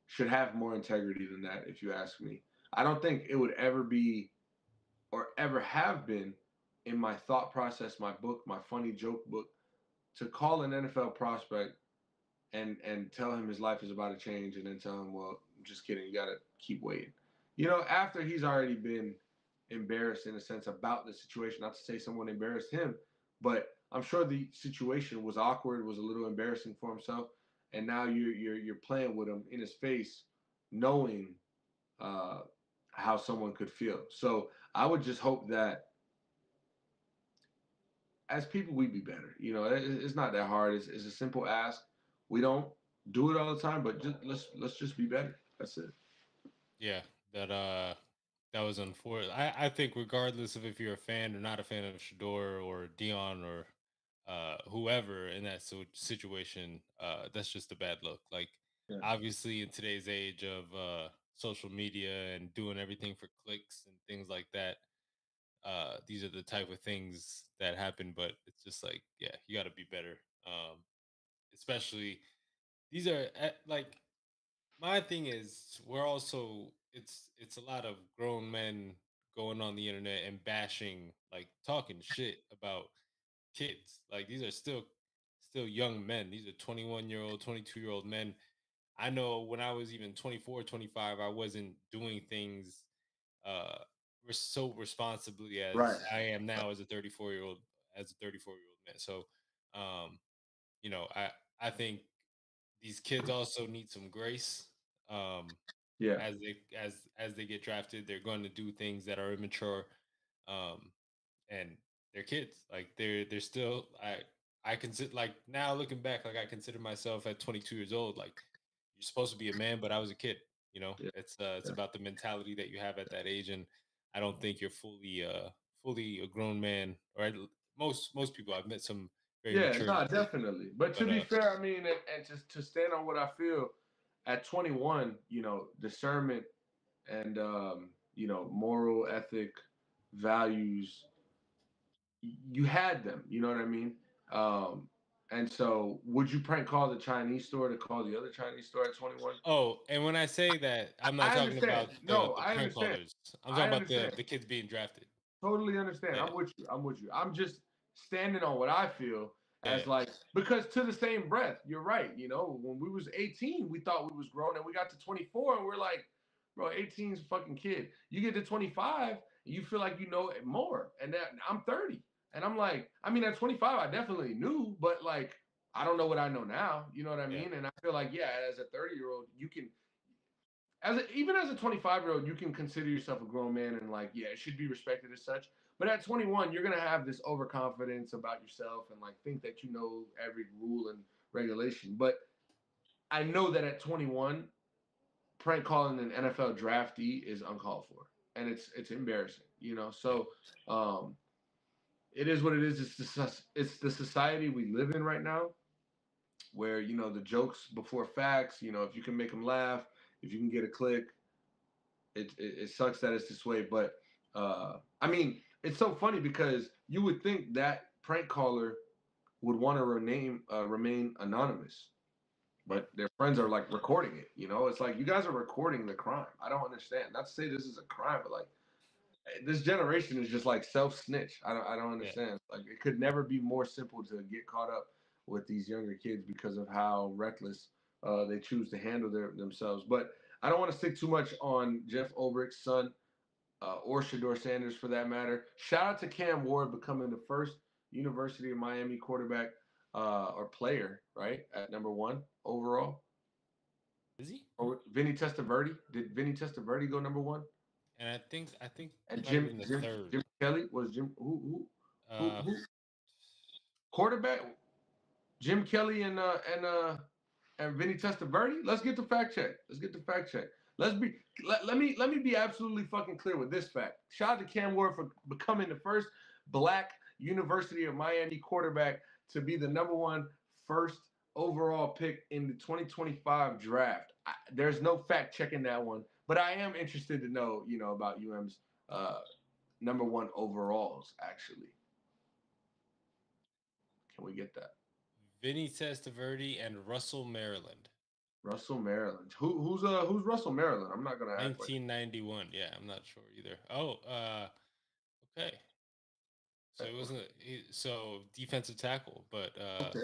should have more integrity than that, if you ask me. I don't think it would ever be or ever have been in my thought process, my book, my funny joke book, to call an NFL prospect and tell him his life is about to change and then tell him, well, I'm just kidding, you gotta keep waiting. You know, after he's already been embarrassed in a sense about the situation, not to say someone embarrassed him, but I'm sure the situation was awkward, was a little embarrassing for himself, and now you're playing with him in his face, knowing uh, how someone could feel. So I would just hope that as people we be better. You know, it's not that hard. It's a simple ask. We don't do it all the time, but just let's just be better. That's it. Yeah, that that was unfortunate. I think regardless of if you're a fan or not a fan of Shador or Dion or whoever in that situation, that's just a bad look. Like Yeah. obviously in today's age of social media and doing everything for clicks and things like that, these are the type of things that happen. But it's just like, yeah, you got to be better. Especially these are like my thing is we're also it's a lot of grown men going on the internet and bashing, like talking shit about kids. Like these are still young men. These are 21-year-old, 22-year-old men. I know when I was even 24, 25, I wasn't doing things uh so responsibly Right. as I am now as a 34-year-old, man. So um you know, I think these kids also need some grace. Um, Yeah. as they get drafted, they're going to do things that are immature, um, and they're kids. Like they're still I consider, like now looking back, like I consider myself at 22 years old. Like you're supposed to be a man, but I was a kid. You know, Yeah. it's Yeah. about the mentality that you have at that age, and I don't think you're fully a grown man. Or most people I've met some very Yeah, mature, no, definitely. But to but be fair, I mean, and to stand on what I feel, at 21, you know, discernment and you know, moral ethic, values, you had them. You know what I mean? Um, and so, would you prank call the Chinese store to call the other Chinese store at 21? oh, and when I say that, I'm not I talking understand. about No, the I prank understand. callers. I'm talking I about understand. the kids being drafted. Totally understand. Yeah, I'm with you. I'm with you. I'm just standing on what I feel yeah, as like because to the same breath, you're right. You know, when we was 18, we thought we was grown, and we got to 24, and we're like, bro, 18's a fucking kid. You get to 25, and you feel like you know it more. And that I'm 30, And I'm like, I mean, at 25, I definitely knew, but like, I don't know what I know now. You know what I Yeah. mean? And I feel like, yeah, as a 30-year-old, you can, even as a 25-year-old, you can consider yourself a grown man and like, yeah, it should be respected as such. But at 21, you're gonna have this overconfidence about yourself and like think that you know every rule and regulation. But I know that at 21, prank calling an NFL draftee is uncalled for, and it's embarrassing, you know. Yeah. So it is what it is. It's the society we live in right now, where you know the jokes before facts. You know, if you can make them laugh, if you can get a click, it sucks that it's this way. But I mean, it's so funny because you would think that prank caller would want to remain anonymous, but their friends are like recording it. You know, it's like you guys are recording the crime. I don't understand. Not to say this is a crime, but like this generation is just like self snitch. I don't Yeah. understand. Like it could never be more simple to get caught up with these younger kids because of how reckless they choose to handle themselves. But I don't want to stick too much on Jeff Ulbricht's son or Shador Sanders for that matter. Shout out to Cam Ward becoming the first University of Miami quarterback or player, right, at number 1 overall. Is he? Or Vinny Testaverde. Did Vinny Testaverde go number 1? And I think And he might have been the third. Jim Kelly was Jim Uh, who quarterback Jim Kelly and Vinny Testaverde. Let's get the fact check. Let me be absolutely fucking clear with this fact. Shout out to Cam Ward for becoming the first black University of Miami quarterback to be the number 1 first overall pick in the 2025 draft. There's no fact checking that one, but I am interested to know, you know, about UM's number 1 overalls. Actually, can we get that? Vinny Testaverde and Russell Maryland. Russell Maryland. Who's Russell Maryland? I'm not gonna act like 1991. Yeah, I'm not sure either. Oh, okay. So it wasn't so defensive tackle, but okay.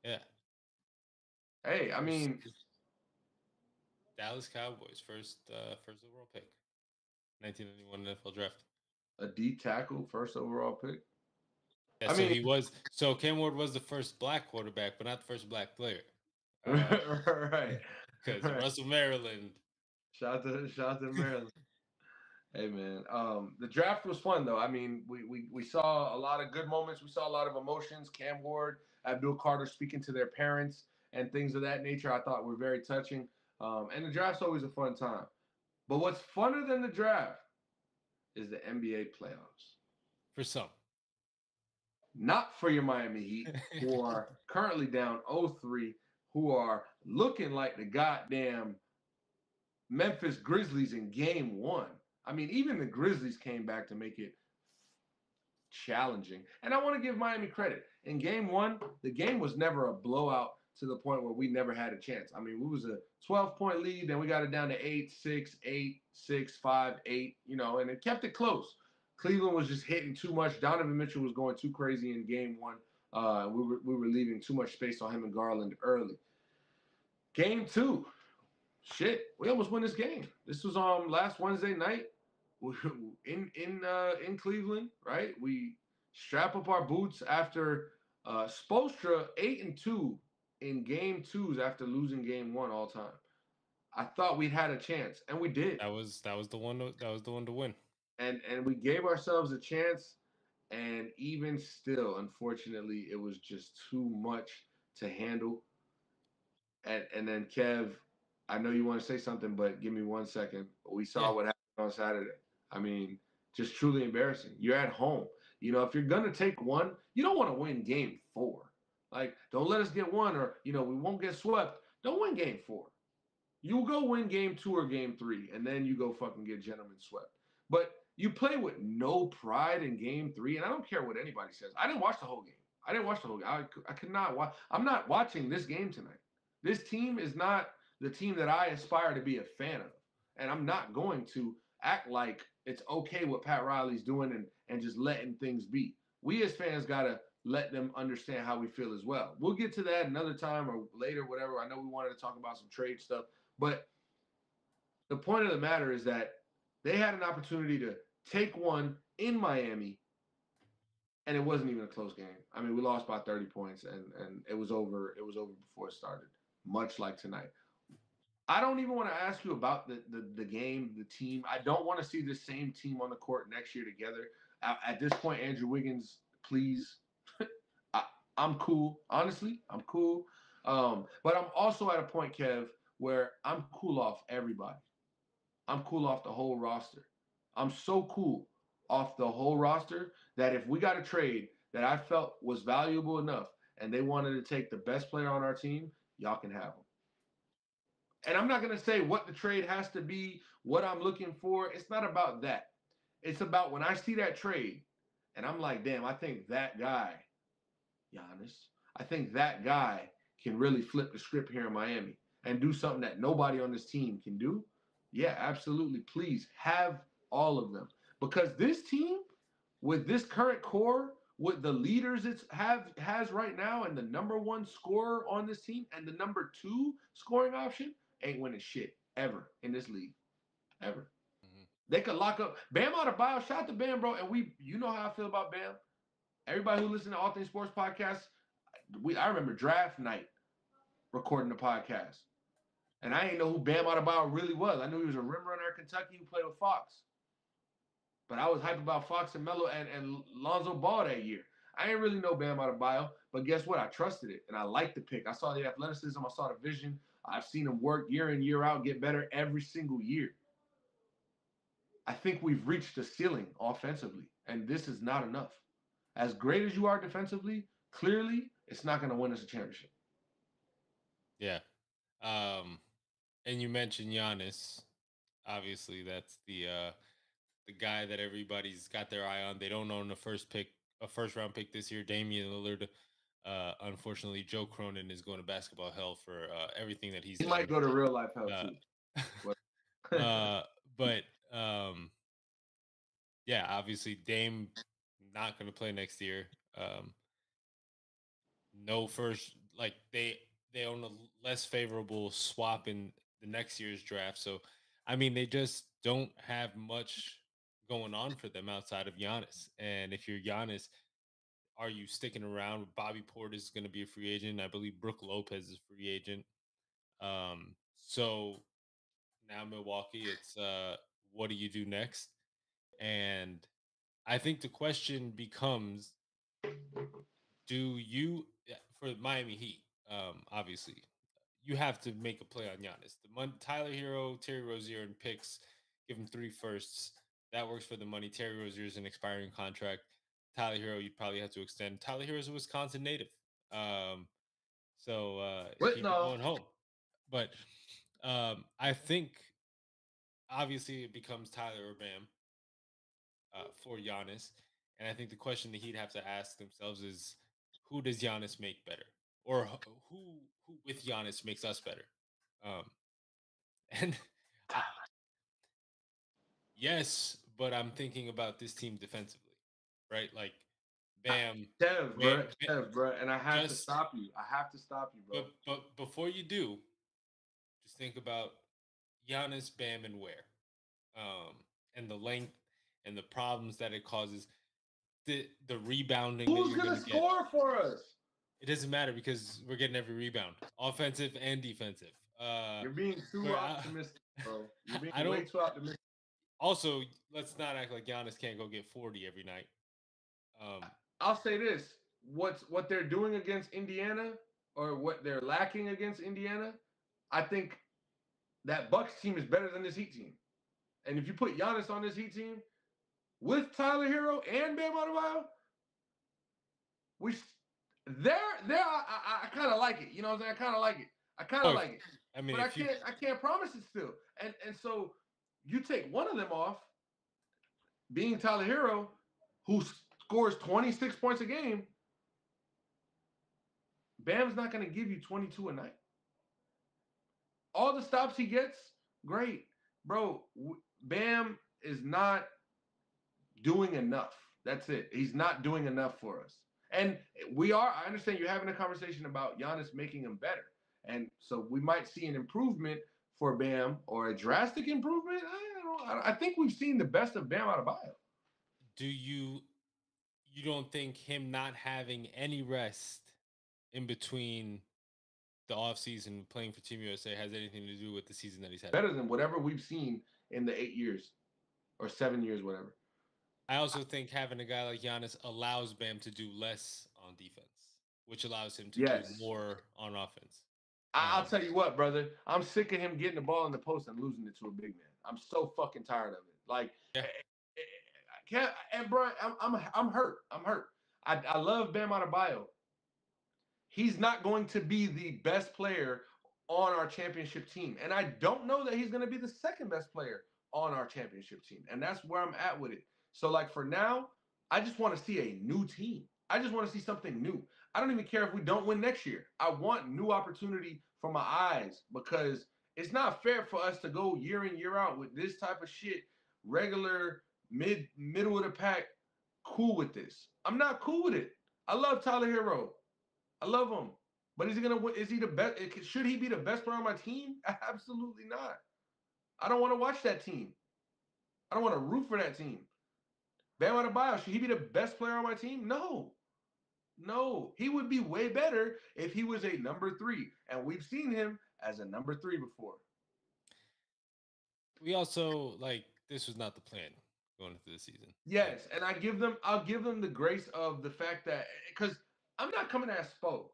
yeah. Hey, I mean, Dallas Cowboys first overall pick, 1991 NFL draft. a D tackle, first overall pick. Yeah, I so mean, Cam Ward was the first black quarterback, but not the first black player. right, Because right. Russell Maryland. Shout out to Maryland. Hey man, the draft was fun though. I mean, we saw a lot of good moments. We saw a lot of emotions. Cam Ward, Abdul Carter speaking to their parents and things of that nature. I thought were very touching. And the draft's always a fun time. But what's funner than the draft is the NBA playoffs. For some. Not for your Miami Heat, who are currently down 0-3, who are looking like the goddamn Memphis Grizzlies in game 1. I mean, even the Grizzlies came back to make it challenging. And I want to give Miami credit. In game 1, the game was never a blowout to the point where we never had a chance. I mean, we was a 12-point lead, then we got it down to 8-6, 8-6, 5-8, you know, and it kept it close. Cleveland was just hitting too much. Donovan Mitchell was going too crazy in game 1. We were leaving too much space on him and Garland early. Game 2, shit, we almost won this game. This was last Wednesday night in Cleveland, right? We strap up our boots after Spoelstra 8-2 in game 2s after losing game 1 all time. I thought we'd had a chance, and we did. That was the one to win. And we gave ourselves a chance, and even still, unfortunately, it was just too much to handle. And then Kev, I know you want to say something, but give me 1 second. We saw what happened on Saturday. I mean, just truly embarrassing. You're at home. You know, if you're gonna take one, you don't want to win game 4. Like, don't let us get 1, or you know, we won't get swept. Don't win game 4. You go win game 2 or game 3, and then you go fucking get gentlemen swept. But you play with no pride in game 3, and I don't care what anybody says. I didn't watch the whole game. I could not watch. I'm not watching this game tonight. This team is not the team that I aspire to be a fan of. And I'm not going to act like it's okay what Pat Riley's doing and just letting things be. We as fans got to let them understand how we feel as well. We'll get to that another time or later, whatever. I know we wanted to talk about some trade stuff, but the point of the matter is that they had an opportunity to take one in Miami and it wasn't even a close game. I mean, we lost by 30 points, and it was over. It was over before it started. Much like tonight. I don't even want to ask you about the game, the team. I don't want to see the same team on the court next year together. At this point, Andrew Wiggins, please. I, I'm cool. Honestly, I'm cool. But I'm also at a point, Kev, where I'm cool off everybody. I'm cool off the whole roster. I'm so cool off the whole roster that if we got a trade that I felt was valuable enough and they wanted to take the best player on our team, y'all can have him. And I'm not going to say what the trade has to be, what I'm looking for. It's not about that. It's about when I see that trade and I'm like, damn, I think that guy, Giannis, I think that guy can really flip the script here in Miami and do something that nobody on this team can do. Yeah, absolutely. Please have all of them. Because this team, with this current core, with the leaders it has right now, and the number one scorer on this team, and the number two scoring option, ain't winning shit ever in this league. Ever. Mhm. They could lock up Bam Adebayo. Shout out to Bam, bro. And you know how I feel about Bam. Everybody who listens to All Things Sports podcast, I remember draft night recording the podcast. And I didn't know who Bam Adebayo really was. I knew he was a rim runner in Kentucky who played with Fox. But I was hyped about Fox and Melo and Lonzo Ball that year. I didn't really know Bam Adebayo, but guess what? I trusted it, and I liked the pick. I saw the athleticism. I saw the vision. I've seen him work year in, year out, get better every single year. I think we've reached the ceiling offensively, and this is not enough. As great as you are defensively, clearly, it's not going to win us a championship. Yeah. And you mentioned Giannis. Obviously, that's the guy that everybody's got their eye on. They don't own a first round pick this year. Damian Lillard. Unfortunately, Joe Cronin is going to basketball hell for everything that he's He done. might go to real life hell Uh, too. but yeah, obviously Dame not going to play next year. No first, like they own a less favorable swap in the next year's draft. So, I mean, they just don't have much going on for them outside of Giannis. And if you're Giannis, are you sticking around? Bobby Portis is going to be a free agent. I believe Brooke Lopez is a free agent. So now Milwaukee, it's what do you do next? And I think the question becomes, do you for Miami Heat, obviously, you have to make a play on Giannis. Tyler Hero, Terry Rozier, and picks, give him 3 firsts. That works for the money. Terry Rozier is an expiring contract. Tyler Hero, you'd probably have to extend. Tyler Hero is a Wisconsin native. So But keep it no, going home. But I think obviously it becomes Tyler or Bam for Giannis. And I think the question the Heat have to ask themselves is, who does Giannis make better? Or who with Giannis makes us better? Um, and I, yes, but I'm thinking about this team defensively, right? Like Bam, Kev, bro, and I have to just stop you. I have to stop you, bro. but before you do, just think about Giannis, Bam, and where, and the length and the problems that it causes. The rebounding that Who's you're gonna going to get. score for us? It doesn't matter because we're getting every rebound, offensive and defensive. You're being too optimistic, bro. You're being way too optimistic. Also, let's not act like Giannis can't go get 40 every night. I'll say this: what they're doing against Indiana, or what they're lacking against Indiana, I think that Bucks team is better than this Heat team. And if you put Giannis on this Heat team with Tyler Hero and Bam Adebayo, we I kind of like it. You know what I'm saying? I kind of like it. I kind of like it. I mean, but I can't promise it still. And so you take one of them off, being Tyler Hero, who scores 26 points a game. Bam's not going to give you 22 a night. All the stops he gets, great. Bro, Bam is not doing enough. That's it. He's not doing enough for us. And I understand you're having a conversation about Giannis making him better. And so we might see an improvement for Bam, or a drastic improvement. I think we've seen the best of Bam Adebayo. Do you you don't think him not having any rest in between the offseason playing for Team USA has anything to do with the season that he's had? Better than whatever we've seen in the 8 years or 7 years, whatever. I also think having a guy like Giannis allows Bam to do less on defense, which allows him to do Yes. more on offense. I'll tell you what, brother. I'm sick of him getting the ball in the post and losing it to a big man. I'm so fucking tired of it. Like, Yeah. and Brian, I'm hurt. I'm hurt. I love Bam Adebayo. He's not going to be the best player on our championship team, and I don't know that he's going to be the second best player on our championship team, and that's where I'm at with it. So, like for now, I just want to see a new team. I just want to see something new. I don't even care if we don't win next year. I want new opportunity for my eyes because it's not fair for us to go year in, year out with this type of shit, regular, middle of the pack, cool with this. I'm not cool with it. I love Tyler Hero. I love him. But is he gonna win? Is he the best? Should he be the best player on my team? Absolutely not. I don't want to watch that team. I don't want to root for that team. Bam Adebayo, should he be the best player on my team? No. No, he would be way better if he was a number 3. And we've seen him as a number 3 before. We also this was not the plan going into the season. Yes, and I'll give them the grace of the fact that because I'm not coming at Spo.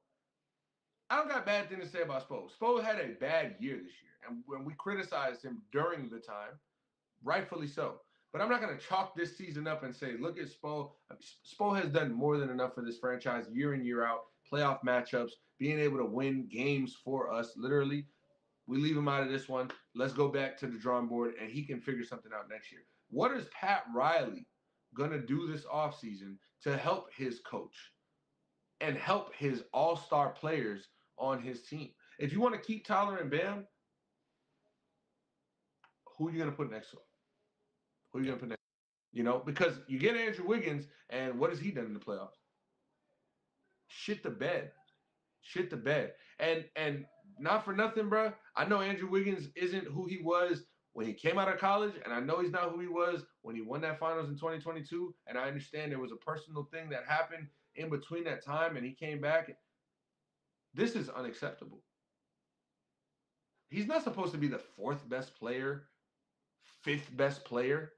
I don't got a bad thing to say about Spo. Spo had a bad year this year, and when we criticized him during the time, rightfully so. But I'm not going to chalk this season up and say, look at Spo. Spo has done more than enough for this franchise year in, year out, playoff matchups, being able to win games for us. Literally, we leave him out of this one. Let's go back to the drawing board, and he can figure something out next year. What is Pat Riley going to do this offseason to help his coach and help his all-star players on his team? If you want to keep Tyler and Bam, who are you going to put next to him? Who are you going to put next? Because you get Andrew Wiggins, and what has he done in the playoffs? Shit the bed. Shit the bed. And not for nothing, bro. I know Andrew Wiggins isn't who he was when he came out of college, and I know he's not who he was when he won that finals in 2022. And I understand there was a personal thing that happened in between that time, and he came back. This is unacceptable. He's not supposed to be the 4th best player, 5th best player.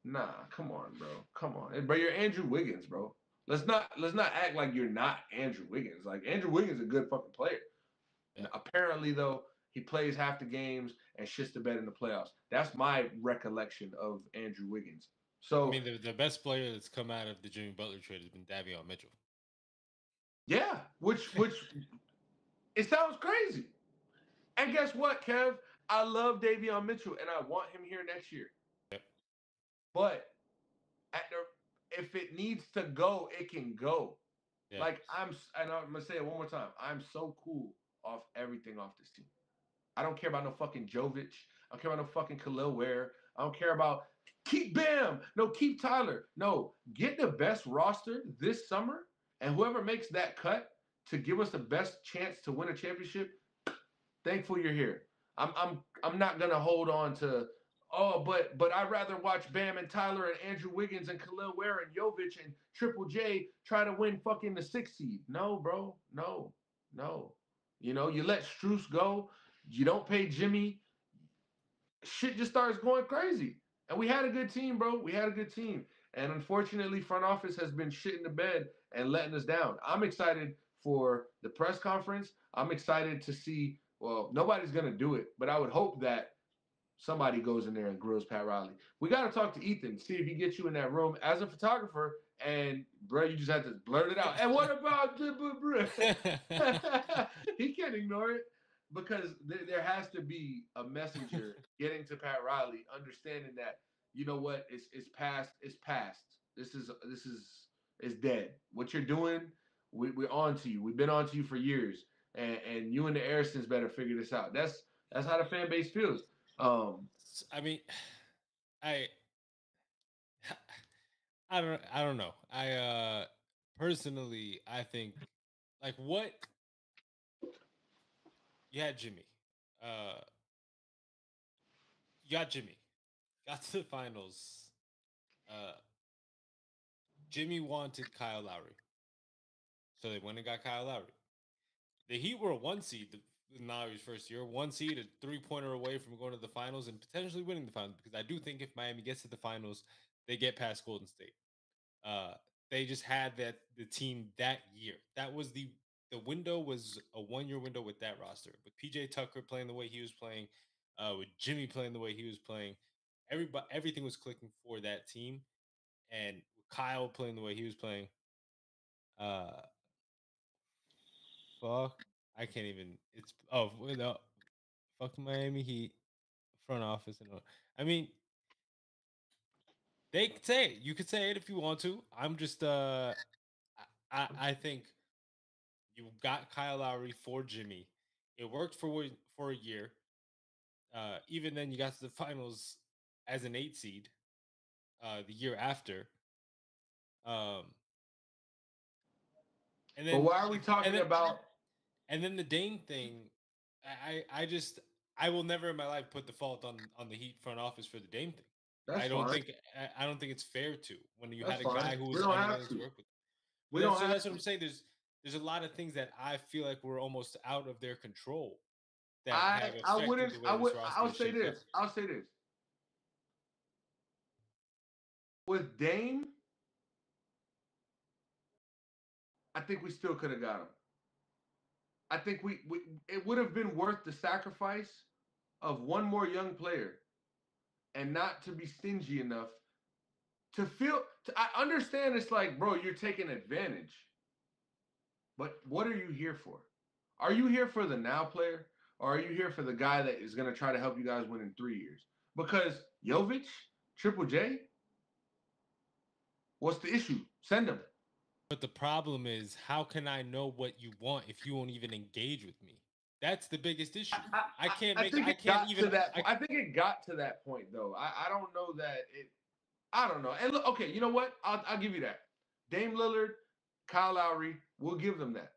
Nah, come on, bro. Come on. Bro, you're Andrew Wiggins, bro. Let's not act like you're not Andrew Wiggins. Like, Andrew Wiggins is a good fucking player. Yeah. Apparently, though, he plays half the games and shits the bed in the playoffs. That's my recollection of Andrew Wiggins. So I mean, the best player that's come out of the Jimmy Butler trade has been Davion Mitchell. Yeah, which it sounds crazy. And guess what, Kev? I love Davion Mitchell, and I want him here next year. Yep. But if it needs to go, it can go. Yeah. Like I'm gonna say it one more time. I'm so cool off everything off this team. I don't care about no fucking Jovic. I don't care about no fucking Khalil Ware. I don't care about keep Bam. No, keep Tyler. No, get the best roster this summer, and whoever makes that cut to give us the best chance to win a championship, thankful you're here. I'm not gonna hold on to but I'd rather watch Bam and Tyler and Andrew Wiggins and Khalil Ware and Jovic and Triple J try to win fucking the 6th seed. No, bro. No. You let Strus go. You don't pay Jimmy. Shit just starts going crazy. And we had a good team, bro. We had a good team. And unfortunately, front office has been shitting the bed and letting us down. I'm excited for the press conference. I'm excited to see, well, nobody's going to do it, but I would hope that somebody goes in there and grills Pat Riley. We got to talk to Ethan, see if he gets you in that room as a photographer. And, bro, you just have to blurt it out. And what about the He can't ignore it because there has to be a messenger getting to Pat Riley, understanding that, you know what, it's past. It's past. This is dead. What you're doing, we're on to you. We've been on to you for years. And you and the Aaristons better figure this out. That's how the fan base feels. I mean, I don't know. I personally, I think what you had Jimmy. You got Jimmy. Got to the finals. Jimmy wanted Kyle Lowry, so they went and got Kyle Lowry. The Heat were a 1 seed in Lowry's first year, 1 seed, a 3-pointer away from going to the finals and potentially winning the finals. Because I do think if Miami gets to the finals, they get past Golden State. They just had the team that year. That was the window was a 1-year window with that roster. With PJ Tucker playing the way he was playing, with Jimmy playing the way he was playing, everything was clicking for that team, and Kyle playing the way he was playing. Fuck, I can't even. It's no, fuck Miami Heat front office and all. I mean, they could say it. You could say it if you want to. I'm just I think you got Kyle Lowry for Jimmy. It worked for a year. Even then, you got to the finals as an 8 seed the year after. And then, But why are we talking about? And then the Dame thing, I will never in my life put the fault on the Heat front office for the Dame thing. That's I don't fine. think it's fair to when you That's had a guy fine. who We was don't have unwilling to to. work with. We don't So have that's what to. I'm saying. There's a lot of things that I feel like were almost out of their control. That have affected I wouldn't. the way I this would. roster I'll is say shaped this. up. I'll say this. With Dame, I think we still could have got him. I think we it would have been worth the sacrifice of one more young player and not to be stingy enough to feel. I understand it's like, bro, you're taking advantage. But what are you here for? Are you here for the now player? Or are you here for the guy that is going to try to help you guys win in 3 years? Because Jovic, Triple J, what's the issue? Send him. But the problem is, how can I know what you want if you won't even engage with me? That's the biggest issue. I can't make. think I it can't got even. to that. I think it got to that point though. I don't know that it. I don't know. And look, okay, you know what? I'll give you that. Dame Lillard, Kyle Lowry, we'll give them that.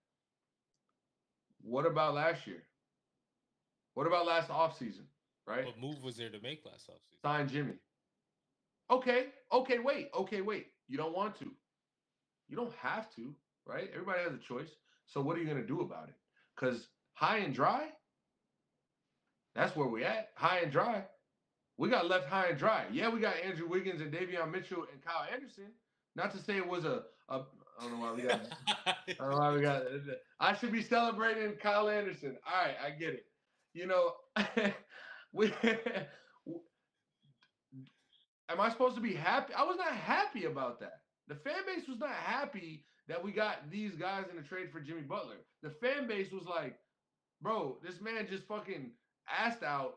What about last year? What about last offseason? Right? What move was there to make last offseason? Sign Jimmy. Okay, wait. You don't want to. You don't have to, right? Everybody has a choice. So what are you going to do about it? Because high and dry, that's where we at. High and dry. We got left high and dry. Yeah, we got Andrew Wiggins and Davion Mitchell and Kyle Anderson. Not to say it was I don't know why we got. I don't know why we got. I should be celebrating Kyle Anderson. All right, I get it. You know, we. Am I supposed to be happy? I was not happy about that. The fan base was not happy that we got these guys in a trade for Jimmy Butler. The fan base was like, bro, this man just fucking assed out,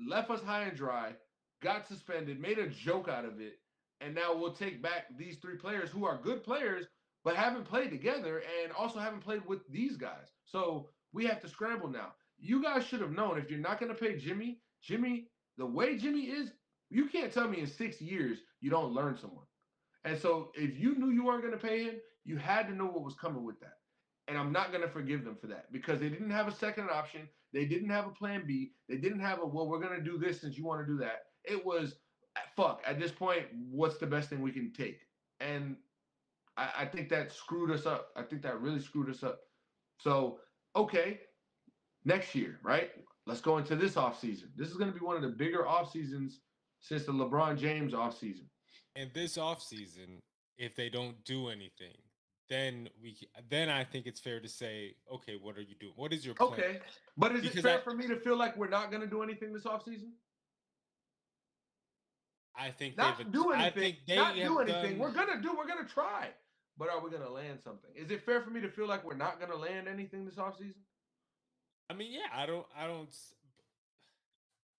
left us high and dry, got suspended, made a joke out of it, and now we'll take back these 3 players who are good players, but haven't played together and also haven't played with these guys. So we have to scramble now. You guys should have known if you're not going to pay Jimmy, the way Jimmy is, you can't tell me in 6 years you don't learn someone. And so if you knew you weren't going to pay him, you had to know what was coming with that. And I'm not going to forgive them for that because they didn't have a second option. They didn't have a plan B. They didn't have well, we're going to do this since you want to do that. It was, fuck, at this point, what's the best thing we can take? And I think that screwed us up. I think that really screwed us up. So, okay, next year, right? Let's go into this offseason. This is going to be one of the bigger off seasons since the LeBron James offseason. And this offseason, if they don't do anything, then I think it's fair to say, okay, what are you doing? What is your plan? Okay, but is it fair for me to feel like we're not going to do anything this offseason? I think not do anything. We're gonna try, but are we gonna land something? Is it fair for me to feel like we're not gonna land anything this offseason? I mean, yeah, I don't.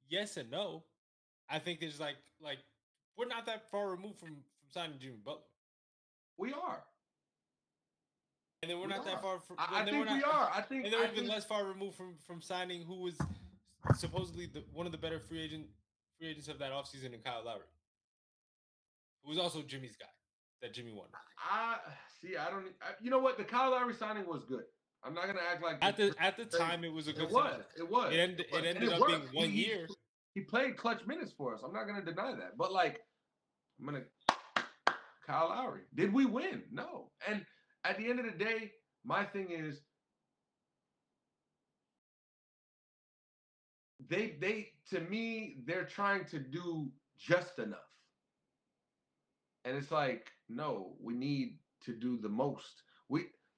Yes and no. I think there's like we're not that far removed from signing Jimmy Butler. We are. And then we're not that far from. I think we are. I think. And then we've been less far removed from signing who was supposedly one of the better free agents of that offseason in Kyle Lowry, who was also Jimmy's guy that Jimmy wanted. I don't. You know what? The Kyle Lowry signing was good. I'm not gonna act like at the time it was a good. It was. It ended up being 1 year. He played clutch minutes for us. I'm not gonna deny that. But like, I'm gonna Kyle Lowry. Did we win? No. And at the end of the day, my thing is they to me, they're trying to do just enough. And it's like, no, we need to do the most.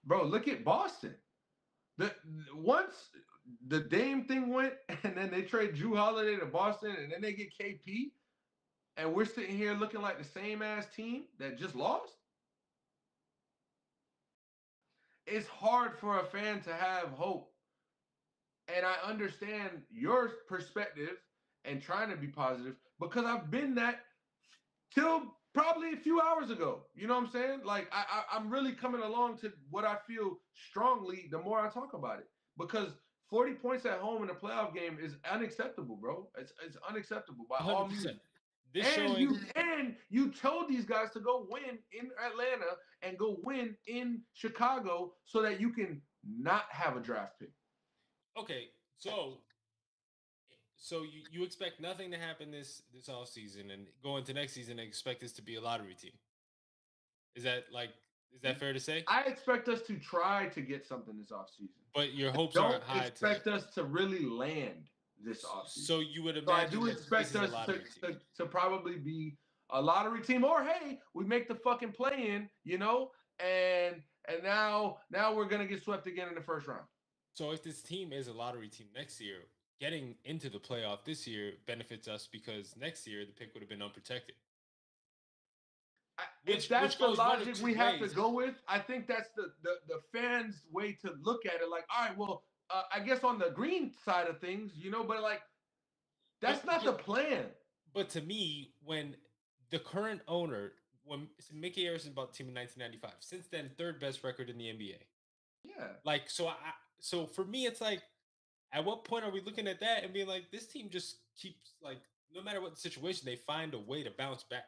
Bro, look at Boston. The once the Dame thing went, and then they trade Drew Holiday to Boston, and then they get KP, and we're sitting here looking like the same ass team that just lost. It's hard for a fan to have hope. And I understand your perspective and trying to be positive because I've been that till probably a few hours ago. You know what I'm saying? Like I'm really coming along to what I feel strongly the more I talk about it. Because 40 points at home in a playoff game is unacceptable, bro. It's unacceptable by all means. 100%. This And showing you told these guys to go win in Atlanta and go win in Chicago so that you can not have a draft pick. okay, so you expect nothing to happen this off season and go into next season and expect this to be a lottery team. Is that fair to say? I expect us to try to get something this offseason. But your hopes Don't aren't high. expect us to really land this offseason. So you would So I imagine do that expect this is us a lottery team. to probably be a lottery team, or hey, we make the fucking play in, you know, and now we're gonna get swept again in the first round. So if this team is a lottery team next year, getting into the playoff this year benefits us because next year the pick would have been unprotected. If that's the goes one of logic two we have to ways. go with, I think that's the fans' way to look at it. Like, all right, well, I guess on the green side of things, you know, but like, that's not the plan. But to me, when the current owner, when Mickey Harrison bought the team in 1995, since then, third best record in the NBA. Yeah. Like, so for me, it's like, at what point are we looking at that and being like, this team just keeps like, no matter what the situation, they find a way to bounce back.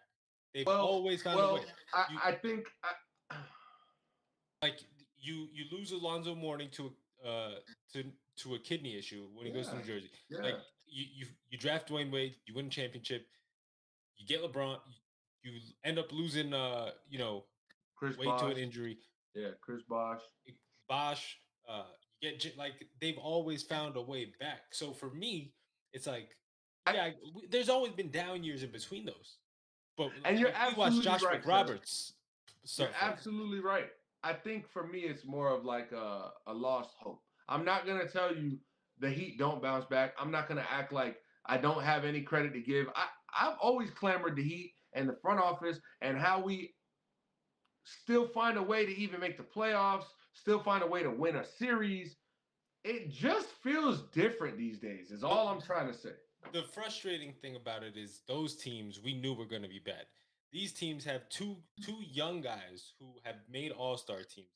They've always found a way. I think like you lose Alonzo Mourning to a kidney issue when he goes to New Jersey. Yeah. Like you draft Dwayne Wade, you win a championship, you get LeBron, you end up losing Chris Wade Bosh. to an injury. Yeah, Chris Bosh. Bosh, you get like they've always found a way back. So for me, it's like there's always been down years in between those. But and you're absolutely Josh right, McRoberts. You're absolutely right. I think for me, it's more of like a lost hope. I'm not gonna tell you the Heat don't bounce back. I'm not gonna act like I don't have any credit to give. I've always clamored the Heat and the front office and how we still find a way to even make the playoffs, still find a way to win a series. It just feels different these days, is all I'm trying to say. The frustrating thing about it is those teams we knew were going to be bad. These teams have two young guys who have made all-star teams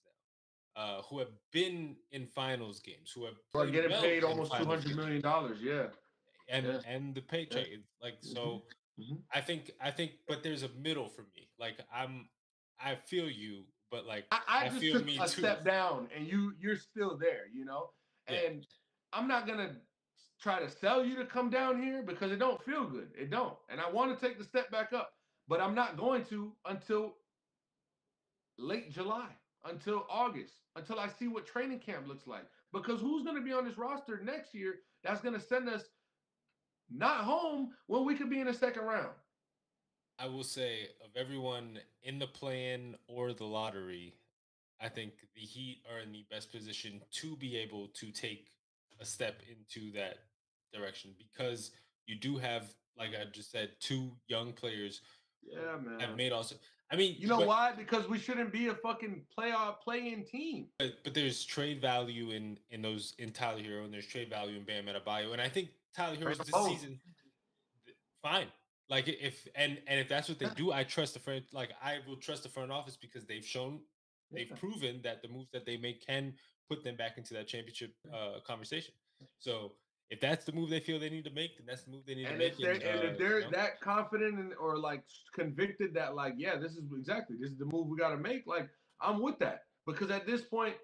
now, who have been in finals games, who are getting paid almost $200 million. Yeah, and the paycheck. Like so. Mm-hmm. I think, but there's a middle for me. Like I feel you, but like I just feel took me a too. step down, and you're still there, you know. And I'm not gonna try to sell you to come down here because it don't feel good. It don't. And I want to take the step back up, but I'm not going to until late July, until August, until I see what training camp looks like. Because who's going to be on this roster next year that's going to send us not home when we could be in the second round? I will say, of everyone in the play-in or the lottery, I think the Heat are in the best position to be able to take a step into that direction because you do have, like I just said, two young players. Yeah, man. Have made also. I mean, you know why? Because we shouldn't be a fucking play-in team. But there's trade value in Tyler Hero, and there's trade value in Bam Adebayo, and I think Tyler Hero's this season fine. Like if that's what they do, I trust the front. Like I will trust the front office because they've proven that the moves that they make can put them back into that championship conversation. So if that's the move they feel they need to make, then that's the move they need to make. And if they're that confident or like convicted that like, yeah, this is the move we got to make. Like I'm with that because at this point,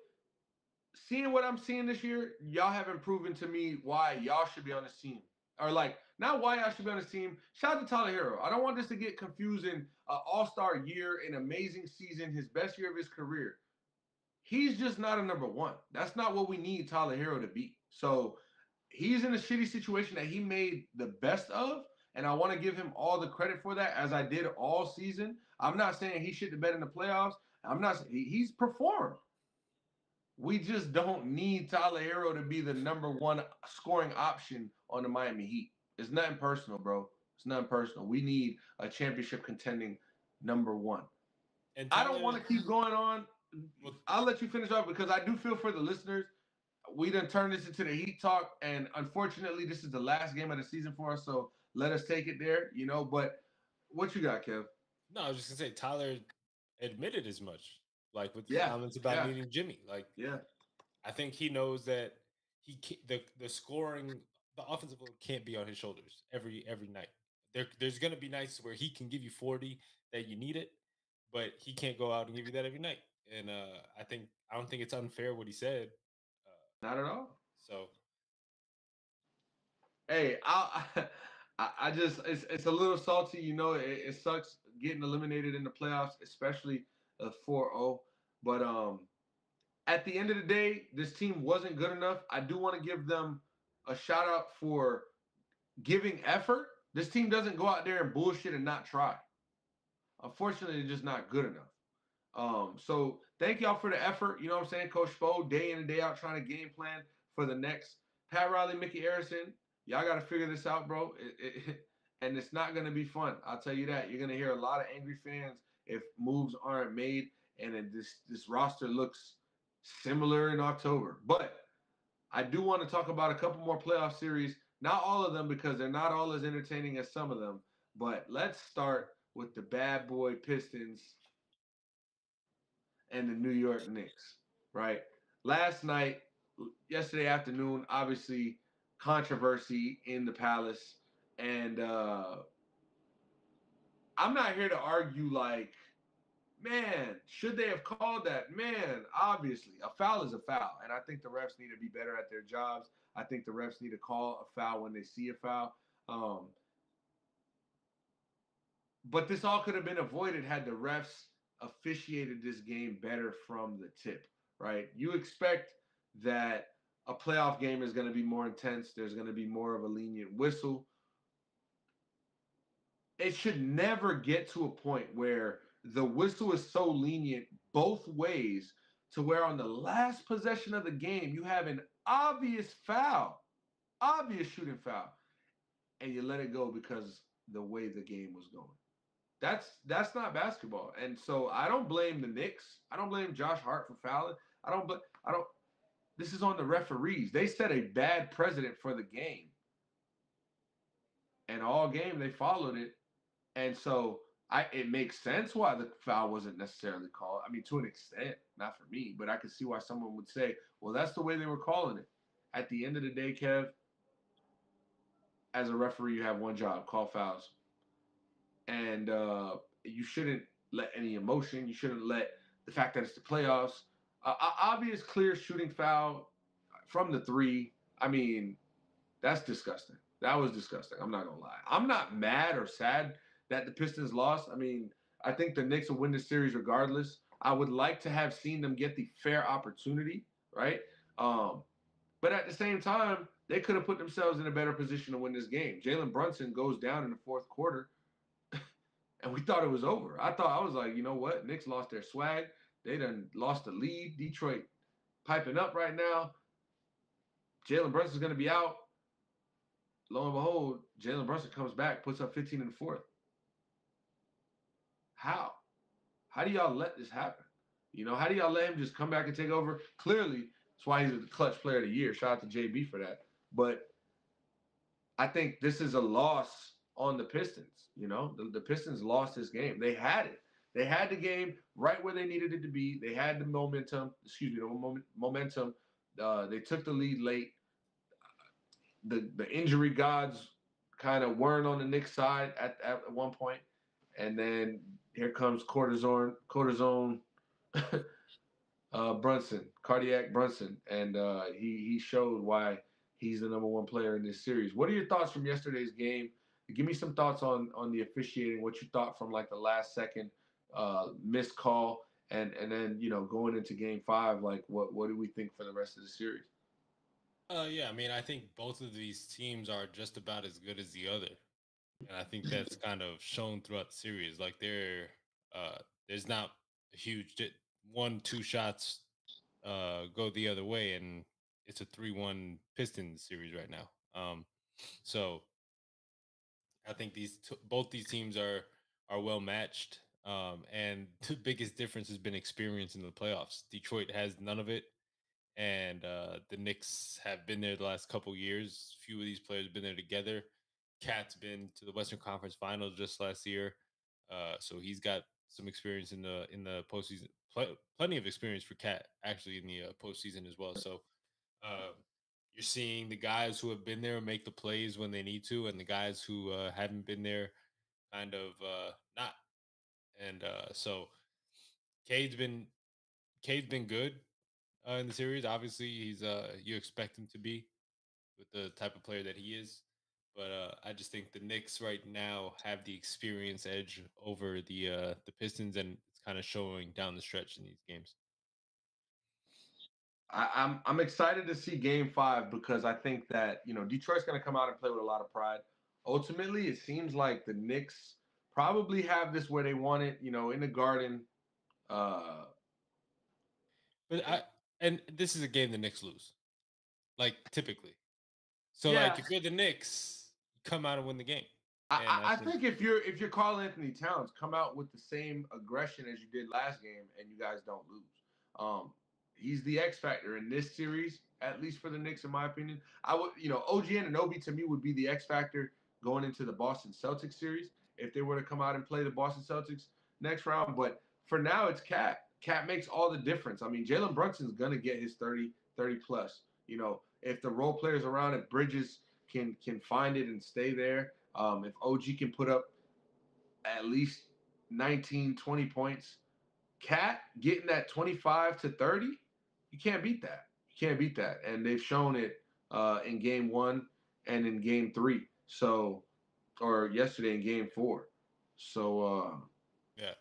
seeing what I'm seeing this year, y'all haven't proven to me why y'all should be on this team. or like not why I should be on this team. Shout out to Tyler Hero. I don't want this to get confusing. All-star year, an amazing season, his best year of his career. He's just not a number one. That's not what we need Tyler Hero to be. So he's in a shitty situation that he made the best of, and I want to give him all the credit for that, as I did all season. I'm not saying he should have been in the playoffs. I'm not. He's performed. We just don't need Tyler Hero to be the number one scoring option on the Miami Heat. It's nothing personal, bro. It's nothing personal. We need a championship contending number one. And I Tyler, don't want to keep going on. well, I'll let you finish off because I do feel for the listeners. We done turned this into the Heat talk, and unfortunately, this is the last game of the season for us. So let us take it there, you know. But what you got, Kev? no, I was just gonna say Tyler admitted as much, like with the Yeah, comments about yeah, needing Jimmy. Like yeah. I think he knows that the scoring, the offensive load can't be on his shoulders every night. There's gonna be nights where he can give you 40 that you need it, but he can't go out and give you that every night. And I don't think it's unfair what he said. Not at all. So Hey, I just it's a little salty, you know. It sucks getting eliminated in the playoffs, especially 4-0. But at the end of the day, this team wasn't good enough. I do want to give them a shout out for giving effort. This team doesn't go out there and bullshit and not try. Unfortunately, they're just not good enough. So thank y'all for the effort. You know what I'm saying? Coach Spo, day in and day out, trying to game plan for the next Pat Riley, Mickey Arison. Y'all got to figure this out, bro. And it's not going to be fun. I'll tell you that. You're going to hear a lot of angry fans if moves aren't made, and then this roster looks similar in October. But I do want to talk about a couple more playoff series. Not all of them because they're not all as entertaining as some of them. But let's start with the bad boy Pistons and the New York Knicks, right? Last night, yesterday afternoon, obviously controversy in the Palace, and I'm not here to argue like, man, should they have called that? Man, obviously, a foul is a foul, and I think the refs need to be better at their jobs. I think the refs need to call a foul when they see a foul. But this all could have been avoided had the refs officiated this game better from the tip, right? You expect that a playoff game is going to be more intense. There's going to be more of a lenient whistle. It should never get to a point where the whistle is so lenient both ways to where on the last possession of the game, you have an obvious foul, obvious shooting foul, and you let it go because the way the game was going. That's not basketball. And so I don't blame the Knicks. I don't blame Josh Hart for fouling. I don't this is on the referees. They set a bad precedent for the game. And all game they followed it. And so it makes sense why the foul wasn't necessarily called. I mean, to an extent, not for me, but I could see why someone would say, well, that's the way they were calling it. At the end of the day, Kev, as a referee, you have one job, call fouls. And you shouldn't let any emotion. You shouldn't let the fact that it's the playoffs. Obvious, clear shooting foul from the three. I mean, that's disgusting. That was disgusting. I'm not going to lie. I'm not mad or sad that the Pistons lost. I mean, I think the Knicks will win the series regardless. I would like to have seen them get the fair opportunity, right? But at the same time, they could have put themselves in a better position to win this game. Jalen Brunson goes down in the fourth quarter, and we thought it was over. I was like, you know what? Knicks lost their swag. They done lost the lead. Detroit piping up right now. Jalen Brunson's going to be out. Lo and behold, Jalen Brunson comes back, puts up 15 in the fourth. How? How do y'all let this happen? You know, how do y'all let him just come back and take over? Clearly, that's why he's the clutch player of the year. Shout out to JB for that. But I think this is a loss on the Pistons. You know, the Pistons lost this game. They had it. They had the game right where they needed it to be. They had the momentum. Momentum. They took the lead late. The injury gods kind of weren't on the Knicks side at one point. And then here comes cortisone Brunson, cardiac Brunson. And he showed why he's the number one player in this series. What are your thoughts from yesterday's game? Give me some thoughts on the officiating. What you thought from like the last second missed call, and then going into Game 5, like what do we think for the rest of the series? Yeah, I mean, I think both of these teams are just about as good as the other, and I think that's kind of shown throughout the series. Like there's not a huge one, two shots go the other way, and it's a 3-1 Pistons series right now. So I think both these teams are well matched. And the biggest difference has been experience in the playoffs. Detroit has none of it, and the Knicks have been there the last couple years. Few of these players have been there together. Cat's been to the Western Conference Finals just last year, so he's got some experience in the postseason. Plenty of experience for Cat actually in the postseason as well. So uh, you're seeing the guys who have been there make the plays when they need to, and the guys who haven't been there kind of not. And so Cade's been Cade's been good in the series. Obviously, he's you expect him to be with the type of player that he is. But I just think the Knicks right now have the experience edge over the Pistons, and it's kind of showing down the stretch in these games. I'm excited to see Game 5 because I think that Detroit's going to come out and play with a lot of pride. Ultimately, it seems like the Knicks probably have this where they want it, in the Garden. Uh, But and this is a game the Knicks lose, like typically. So yeah, like if you're the Knicks, come out and win the game. I, And I I think think if you're Karl Anthony Towns, come out with the same aggression as you did last game, and you guys don't lose. Um, he's the X factor in this series, at least for the Knicks, in my opinion. I would, OG Anunoby to me would be the X factor going into the Boston Celtics series if they were to come out and play the Boston Celtics next round. But for now, it's Cat. Cat makes all the difference. I mean, Jalen Brunson's gonna get his 30 plus. If the role players around it, Bridges can find it and stay there. If OG can put up at least 19, 20 points, Cat getting that 25 to 30, you can't beat that. You can't beat that. And they've shown it in Game 1 and in Game 3. So, or yesterday in Game 4. So, yeah,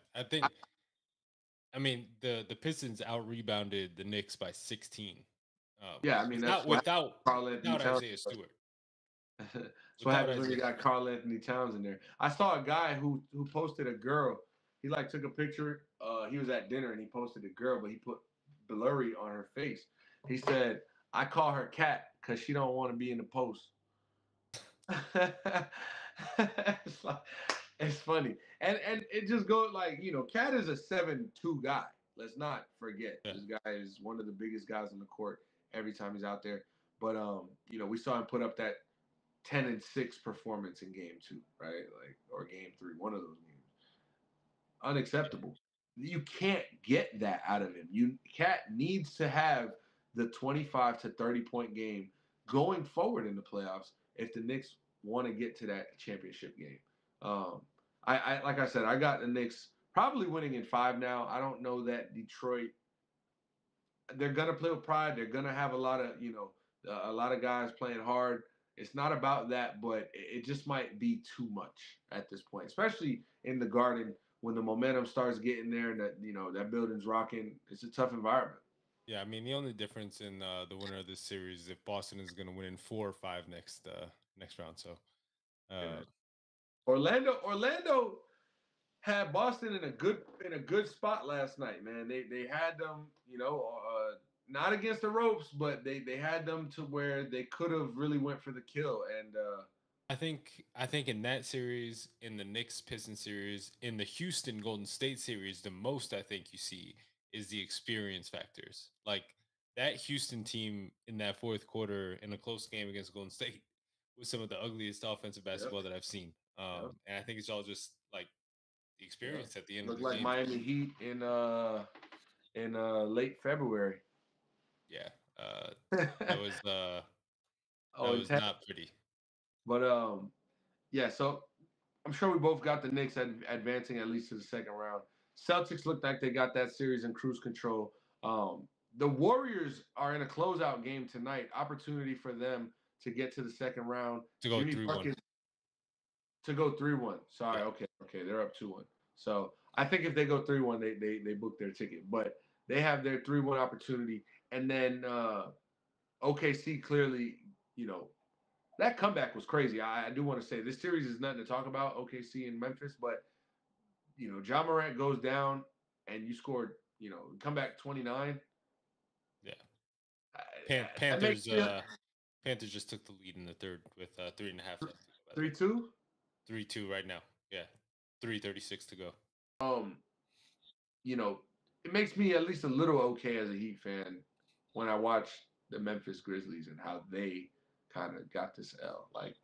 I mean the Pistons out rebounded the Knicks by 16. yeah, I mean, that's Without what without Karl Anthony without Towns. Isaiah Stewart. That's what Without happens when you Isaiah got Stewart. Karl Anthony Towns in there. I saw a guy who posted a girl. He like took a picture. He was at dinner and he posted a girl, but he put blurry on her face. He said, "I call her Cat because she don't want to be in the post." it's, like, it's funny, and it just goes like Cat is a 7'2" guy. Let's not forget Yeah. this guy is one of the biggest guys on the court every time he's out there. But we saw him put up that 10-6 performance in Game 2, right? Like or Game 3, one of those games. Unacceptable. You can't get that out of him. Cat needs to have the 25 to 30 point game going forward in the playoffs if the Knicks want to get to that championship game. Um, I like I said, I got the Knicks probably winning in 5 now. I don't know that Detroit. They're gonna play with pride. They're gonna have a lot of guys playing hard. It's not about that, but it just might be too much at this point, especially in the Garden when the momentum starts getting there and that building's rocking. It's a tough environment. Yeah, I mean the only difference in the winner of this series is if Boston is going to win in 4 or 5 next round. So Yeah. uh, Orlando had Boston in a good spot last night, man. They had them, not against the ropes, but they had them to where they could have really went for the kill. And I think in that series, in the Knicks Pistons series, in the Houston Golden State series, the most I think you see is the experience factors. Like that Houston team in that fourth quarter in a close game against Golden State was some of the ugliest offensive yep, basketball that I've seen. yep, And I think it's all just like the yep. experience at the end of Looked the like games. Miami Heat in late February. Yeah, that was that Oh, was intense. not pretty. But yeah. So I'm sure we both got the Knicks advancing at least to the second round. Celtics looked like they got that series in cruise control. The Warriors are in a closeout game tonight. Opportunity for them to get to the second round. To go Jimmy 3-1. to go 3-1. Sorry, Yeah. okay, they're up 2-1. So I think if they go 3-1, they book their ticket. But they have their 3-1 opportunity, and then OKC clearly, you know, that comeback was crazy. I do want to say this series is nothing to talk about, OKC and Memphis, but you know, Ja Morant goes down and you scored, you know, come back 29. Yeah. That makes Panthers me Panthers just took the lead in the third with 3.5 left to go, by the way. 3-2. 3-2 right now. Yeah. 3:36 to go. Um, you know, it makes me at least a little okay as a Heat fan when I watch the Memphis Grizzlies and how they kind of got this L. Like,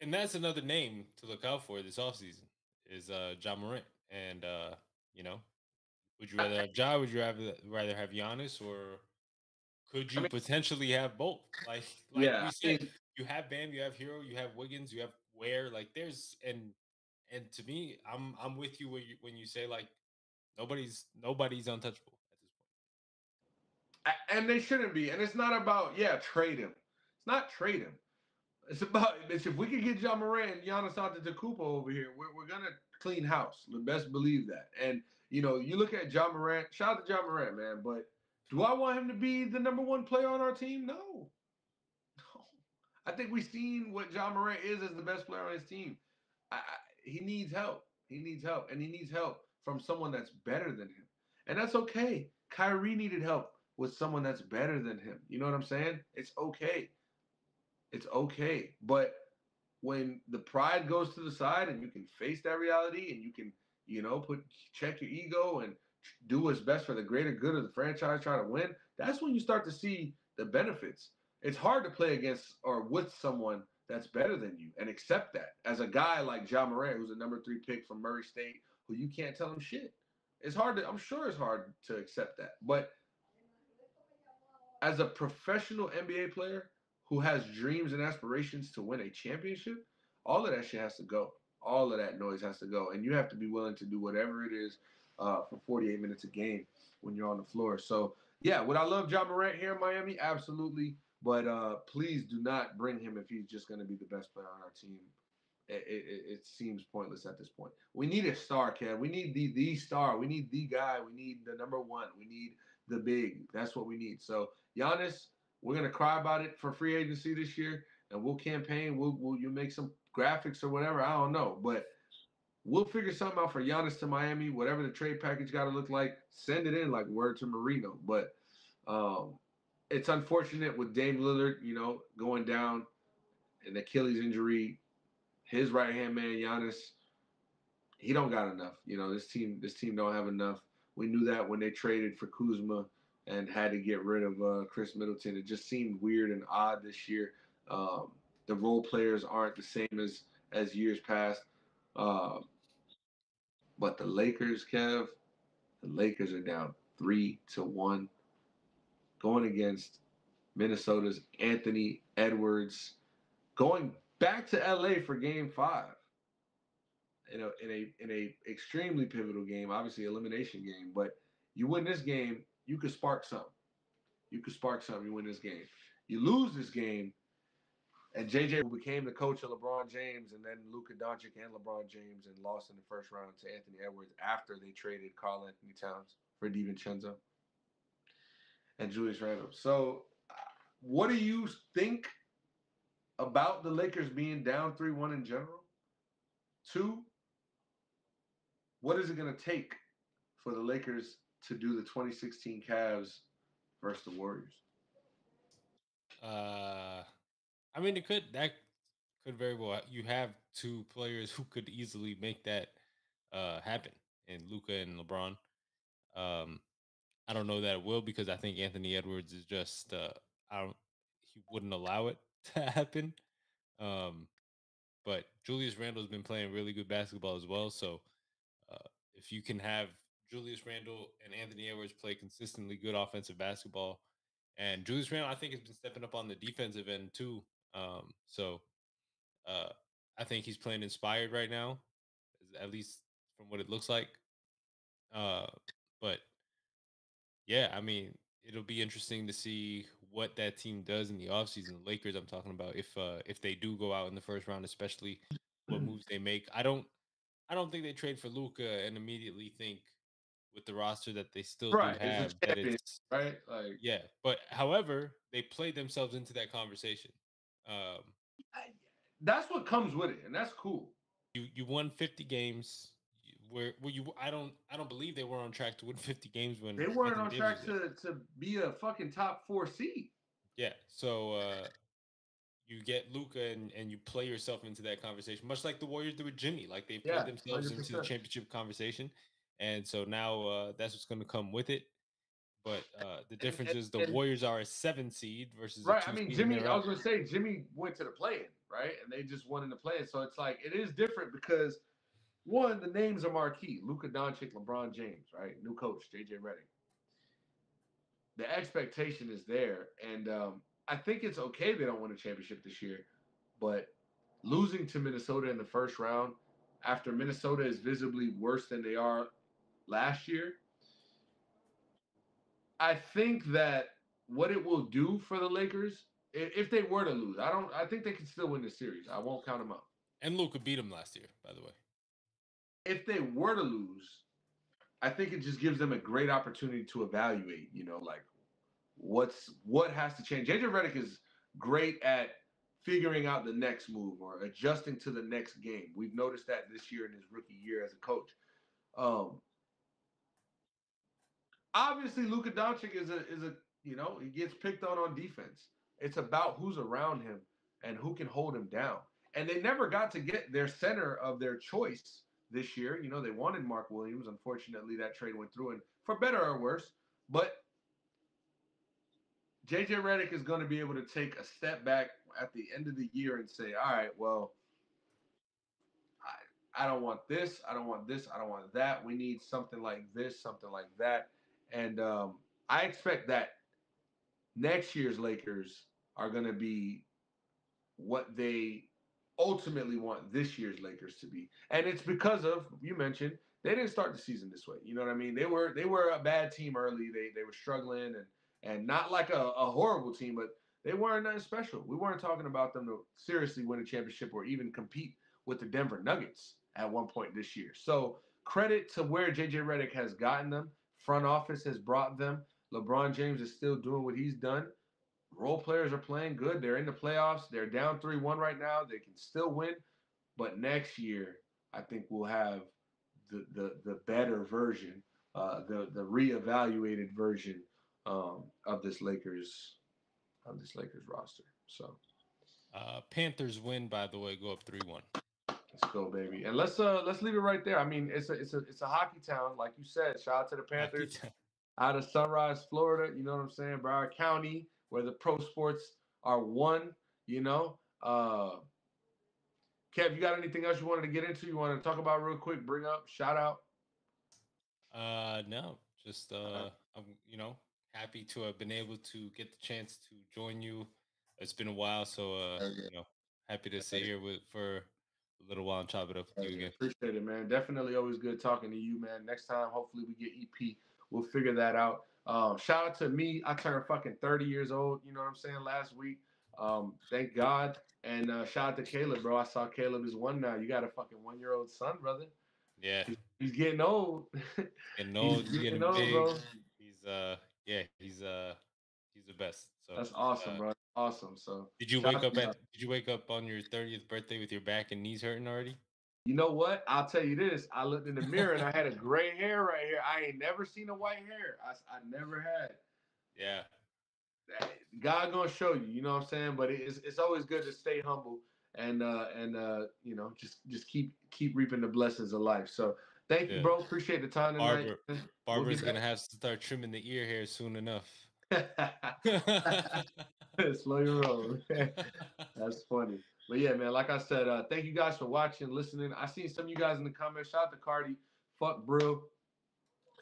And that's another name to look out for this offseason is Ja Morant. And you know, would you rather have Ja? Would you rather have Giannis, or could I you mean, potentially have both? Like yeah, we I said, mean, you have Bam, you have Hero, you have Wiggins, you have Ware. Like there's and to me, I'm with you when you say like nobody's untouchable at this point. and they shouldn't be. And it's not about trade him. It's not trade him. It's if we could get Ja Morant and Giannis Antetokounmpo over here, we're gonna clean house. Best believe that. And you know, you look at Ja Morant. Shout out to Ja Morant, man. But do I want him to be the number one player on our team? No, no. I think we've seen what Ja Morant is as the best player on his team. He needs help. He needs help, and he needs help from someone that's better than him. And that's okay. Kyrie needed help with someone that's better than him. You know what I'm saying? It's okay. It's okay. But when the pride goes to the side and you can face that reality and you can, you know, check your ego and do what's best for the greater good of the franchise, try to win, that's when you start to see the benefits. It's hard to play against or with someone that's better than you and accept that. As a guy like Ja Morant, who's a number 3 pick from Murray State, who you can't tell him shit. It's hard to, I'm sure it's hard to accept that. But as a professional NBA player who has dreams and aspirations to win a championship, all of that shit has to go. All of that noise has to go. And you have to be willing to do whatever it is for 48 minutes a game when you're on the floor. So, yeah, would I love Ja Morant here in Miami? Absolutely. But please do not bring him if he's just going to be the best player on our team. It seems pointless at this point. We need a star, Kev. We need the star. We need the guy. We need the number one. We need the big. That's what we need. So Giannis, we're gonna cry about it for free agency this year, and we'll campaign. We'll you make some graphics or whatever. I don't know, but we'll figure something out for Giannis to Miami. Whatever the trade package got to look like, send it in like word to Marino. But um, it's unfortunate with Dame Lillard, you know, going down, an Achilles injury. His right hand man Giannis, he don't got enough. You know, this team don't have enough. We knew that when they traded for Kuzma and had to get rid of Chris Middleton. It just seemed weird and odd this year. Um, the role players aren't the same as years past. Um, but the Lakers, Kev, the Lakers are down 3-1, going against Minnesota's Anthony Edwards, going back to LA for Game 5. In a extremely pivotal game, obviously elimination game. But you win this game, you could spark something. You could spark something. You win this game. You lose this game, and JJ became the coach of LeBron James, and then Luka Doncic and LeBron James, and lost in the first round to Anthony Edwards after they traded Karl Anthony Towns for DiVincenzo and Julius Randle. So, what do you think about the Lakers being down 3-1 in general? Two, what is it going to take for the Lakers to do the 2016 Cavs versus the Warriors? I mean, that could very well. You have two players who could easily make that happen, in Luca and LeBron. Um, I don't know that it will, because I think Anthony Edwards is just I don't he wouldn't allow it to happen. Um, but Julius Randle's been playing really good basketball as well. So if you can have Julius Randle and Anthony Edwards play consistently good offensive basketball, and Julius Randle, I think, has been stepping up on the defensive end too. So uh, I think he's playing inspired right now, at least from what it looks like. Uh, but yeah, I mean, it'll be interesting to see what that team does in the offseason. The Lakers, I'm talking about, if they do go out in the first round, especially what moves they make. I don't think they trade for Luca and immediately think with the roster that they still do Right. It's have a that champion, it's right? Like yeah. But however, they played themselves into that conversation. Um, I, that's what comes with it, and that's cool. you won 50 games. Where you I don't believe they were on track to win 50 games when They weren't Anthony on Davis track was there. to be a fucking top 4 seed. Yeah. So you get Luca and you play yourself into that conversation, much like the Warriors did with Jimmy. Like they played Yeah, themselves into the 100%. championship conversation, and so now that's what's going to come with it. But the And, difference and, is the and Warriors are a 7 seed versus a right, I two mean, seed, and Jimmy. they're I was out. gonna say Jimmy went to the play-in, right? And they just won in the play-in, so it's like it is different because one, the names are marquee: Luka Doncic, LeBron James, right? New coach JJ Redick. The expectation is there, and I think it's okay they don't win a championship this year, but losing to Minnesota in the first round after Minnesota is visibly worse than they are last year, I think that what it will do for the Lakers, if they were to lose, I think they can still win the series. I won't count them out. And Luca beat them last year, by the way. If they were to lose, I think it just gives them a great opportunity to evaluate, like what has to change. JJ Redick is great at figuring out the next move or adjusting to the next game. We've noticed that this year in his rookie year as a coach. Um, Obviously, Luka Doncic is a he gets picked on defense. It's about who's around him and who can hold him down. And they never got to get their center of their choice this year. They wanted Mark Williams. Unfortunately, that trade went through, and for better or worse. But JJ Redick is going to be able to take a step back at the end of the year and say, all right, well, I don't want this. I don't want this. I don't want that. We need something like this, something like that. And I expect that next year's Lakers are going to be what they ultimately want this year's Lakers to be. And it's because of, you mentioned, they didn't start the season this way. You know what I mean? They were a bad team early. They were struggling and not like a horrible team, but they weren't nothing special. We weren't talking about them to seriously win a championship or even compete with the Denver Nuggets at one point this year. So credit to where JJ Redick has gotten them. Front office has brought them. LeBron James is still doing what he's done. Role players are playing good. They're in the playoffs. They're down 3-1 right now. They can still win. But next year, I think we'll have the better version, the reevaluated version of this Lakers roster. So Panthers win, by the way, go up 3-1. let's go, baby. And let's leave it right there. I mean, it's a hockey town, like you said. Shout out to the Panthers out of Sunrise, Florida. You know what I'm saying? Broward County, where the pro sports are won. You know. Kev, you got anything else you wanted to get into? You want to talk about real quick? Bring up, shout out. No, just I'm happy to have been able to get the chance to join you. It's been a while, so happy to sit here for a little while and chop it up with you again. Appreciate it, man. Definitely always good talking to you, man. Next time, hopefully we get EP. We'll figure that out. Shout out to me. I turned fucking 30 years old. You know what I'm saying? Last week. Thank God. And shout out to Caleb, bro. I saw Caleb is 1 now. You got a fucking 1-year-old son, brother. Yeah. He's getting old. Getting old. He's getting old, big. Bro. He's the best. So that's awesome, bro. Awesome. So did you wake up on your 30th birthday with your back and knees hurting already? You know what? I'll tell you this. I looked in the mirror and I had a gray hair right here. I ain't never seen a white hair. I never had. Yeah. God gonna show you. You know what I'm saying? But it's always good to stay humble and just keep reaping the blessings of life. So thank you, bro. Appreciate the time tonight. Barber's gonna have to start trimming the ear hair soon enough. Slow your roll. That's funny. But yeah, man, like I said, thank you guys for watching, listening. I seen some of you guys in the comments. Shout out to Cardi. Fuck, bro.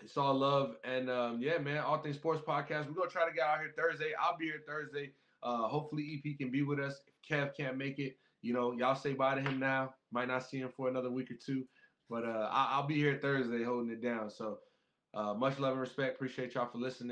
It's all love. And yeah, man, All Things Sports Podcast. We're going to try to get out here Thursday. I'll be here Thursday. Hopefully EP can be with us. If Kev can't make it, y'all say bye to him now. Might not see him for another week or two. But I'll be here Thursday holding it down. So much love and respect. Appreciate y'all for listening.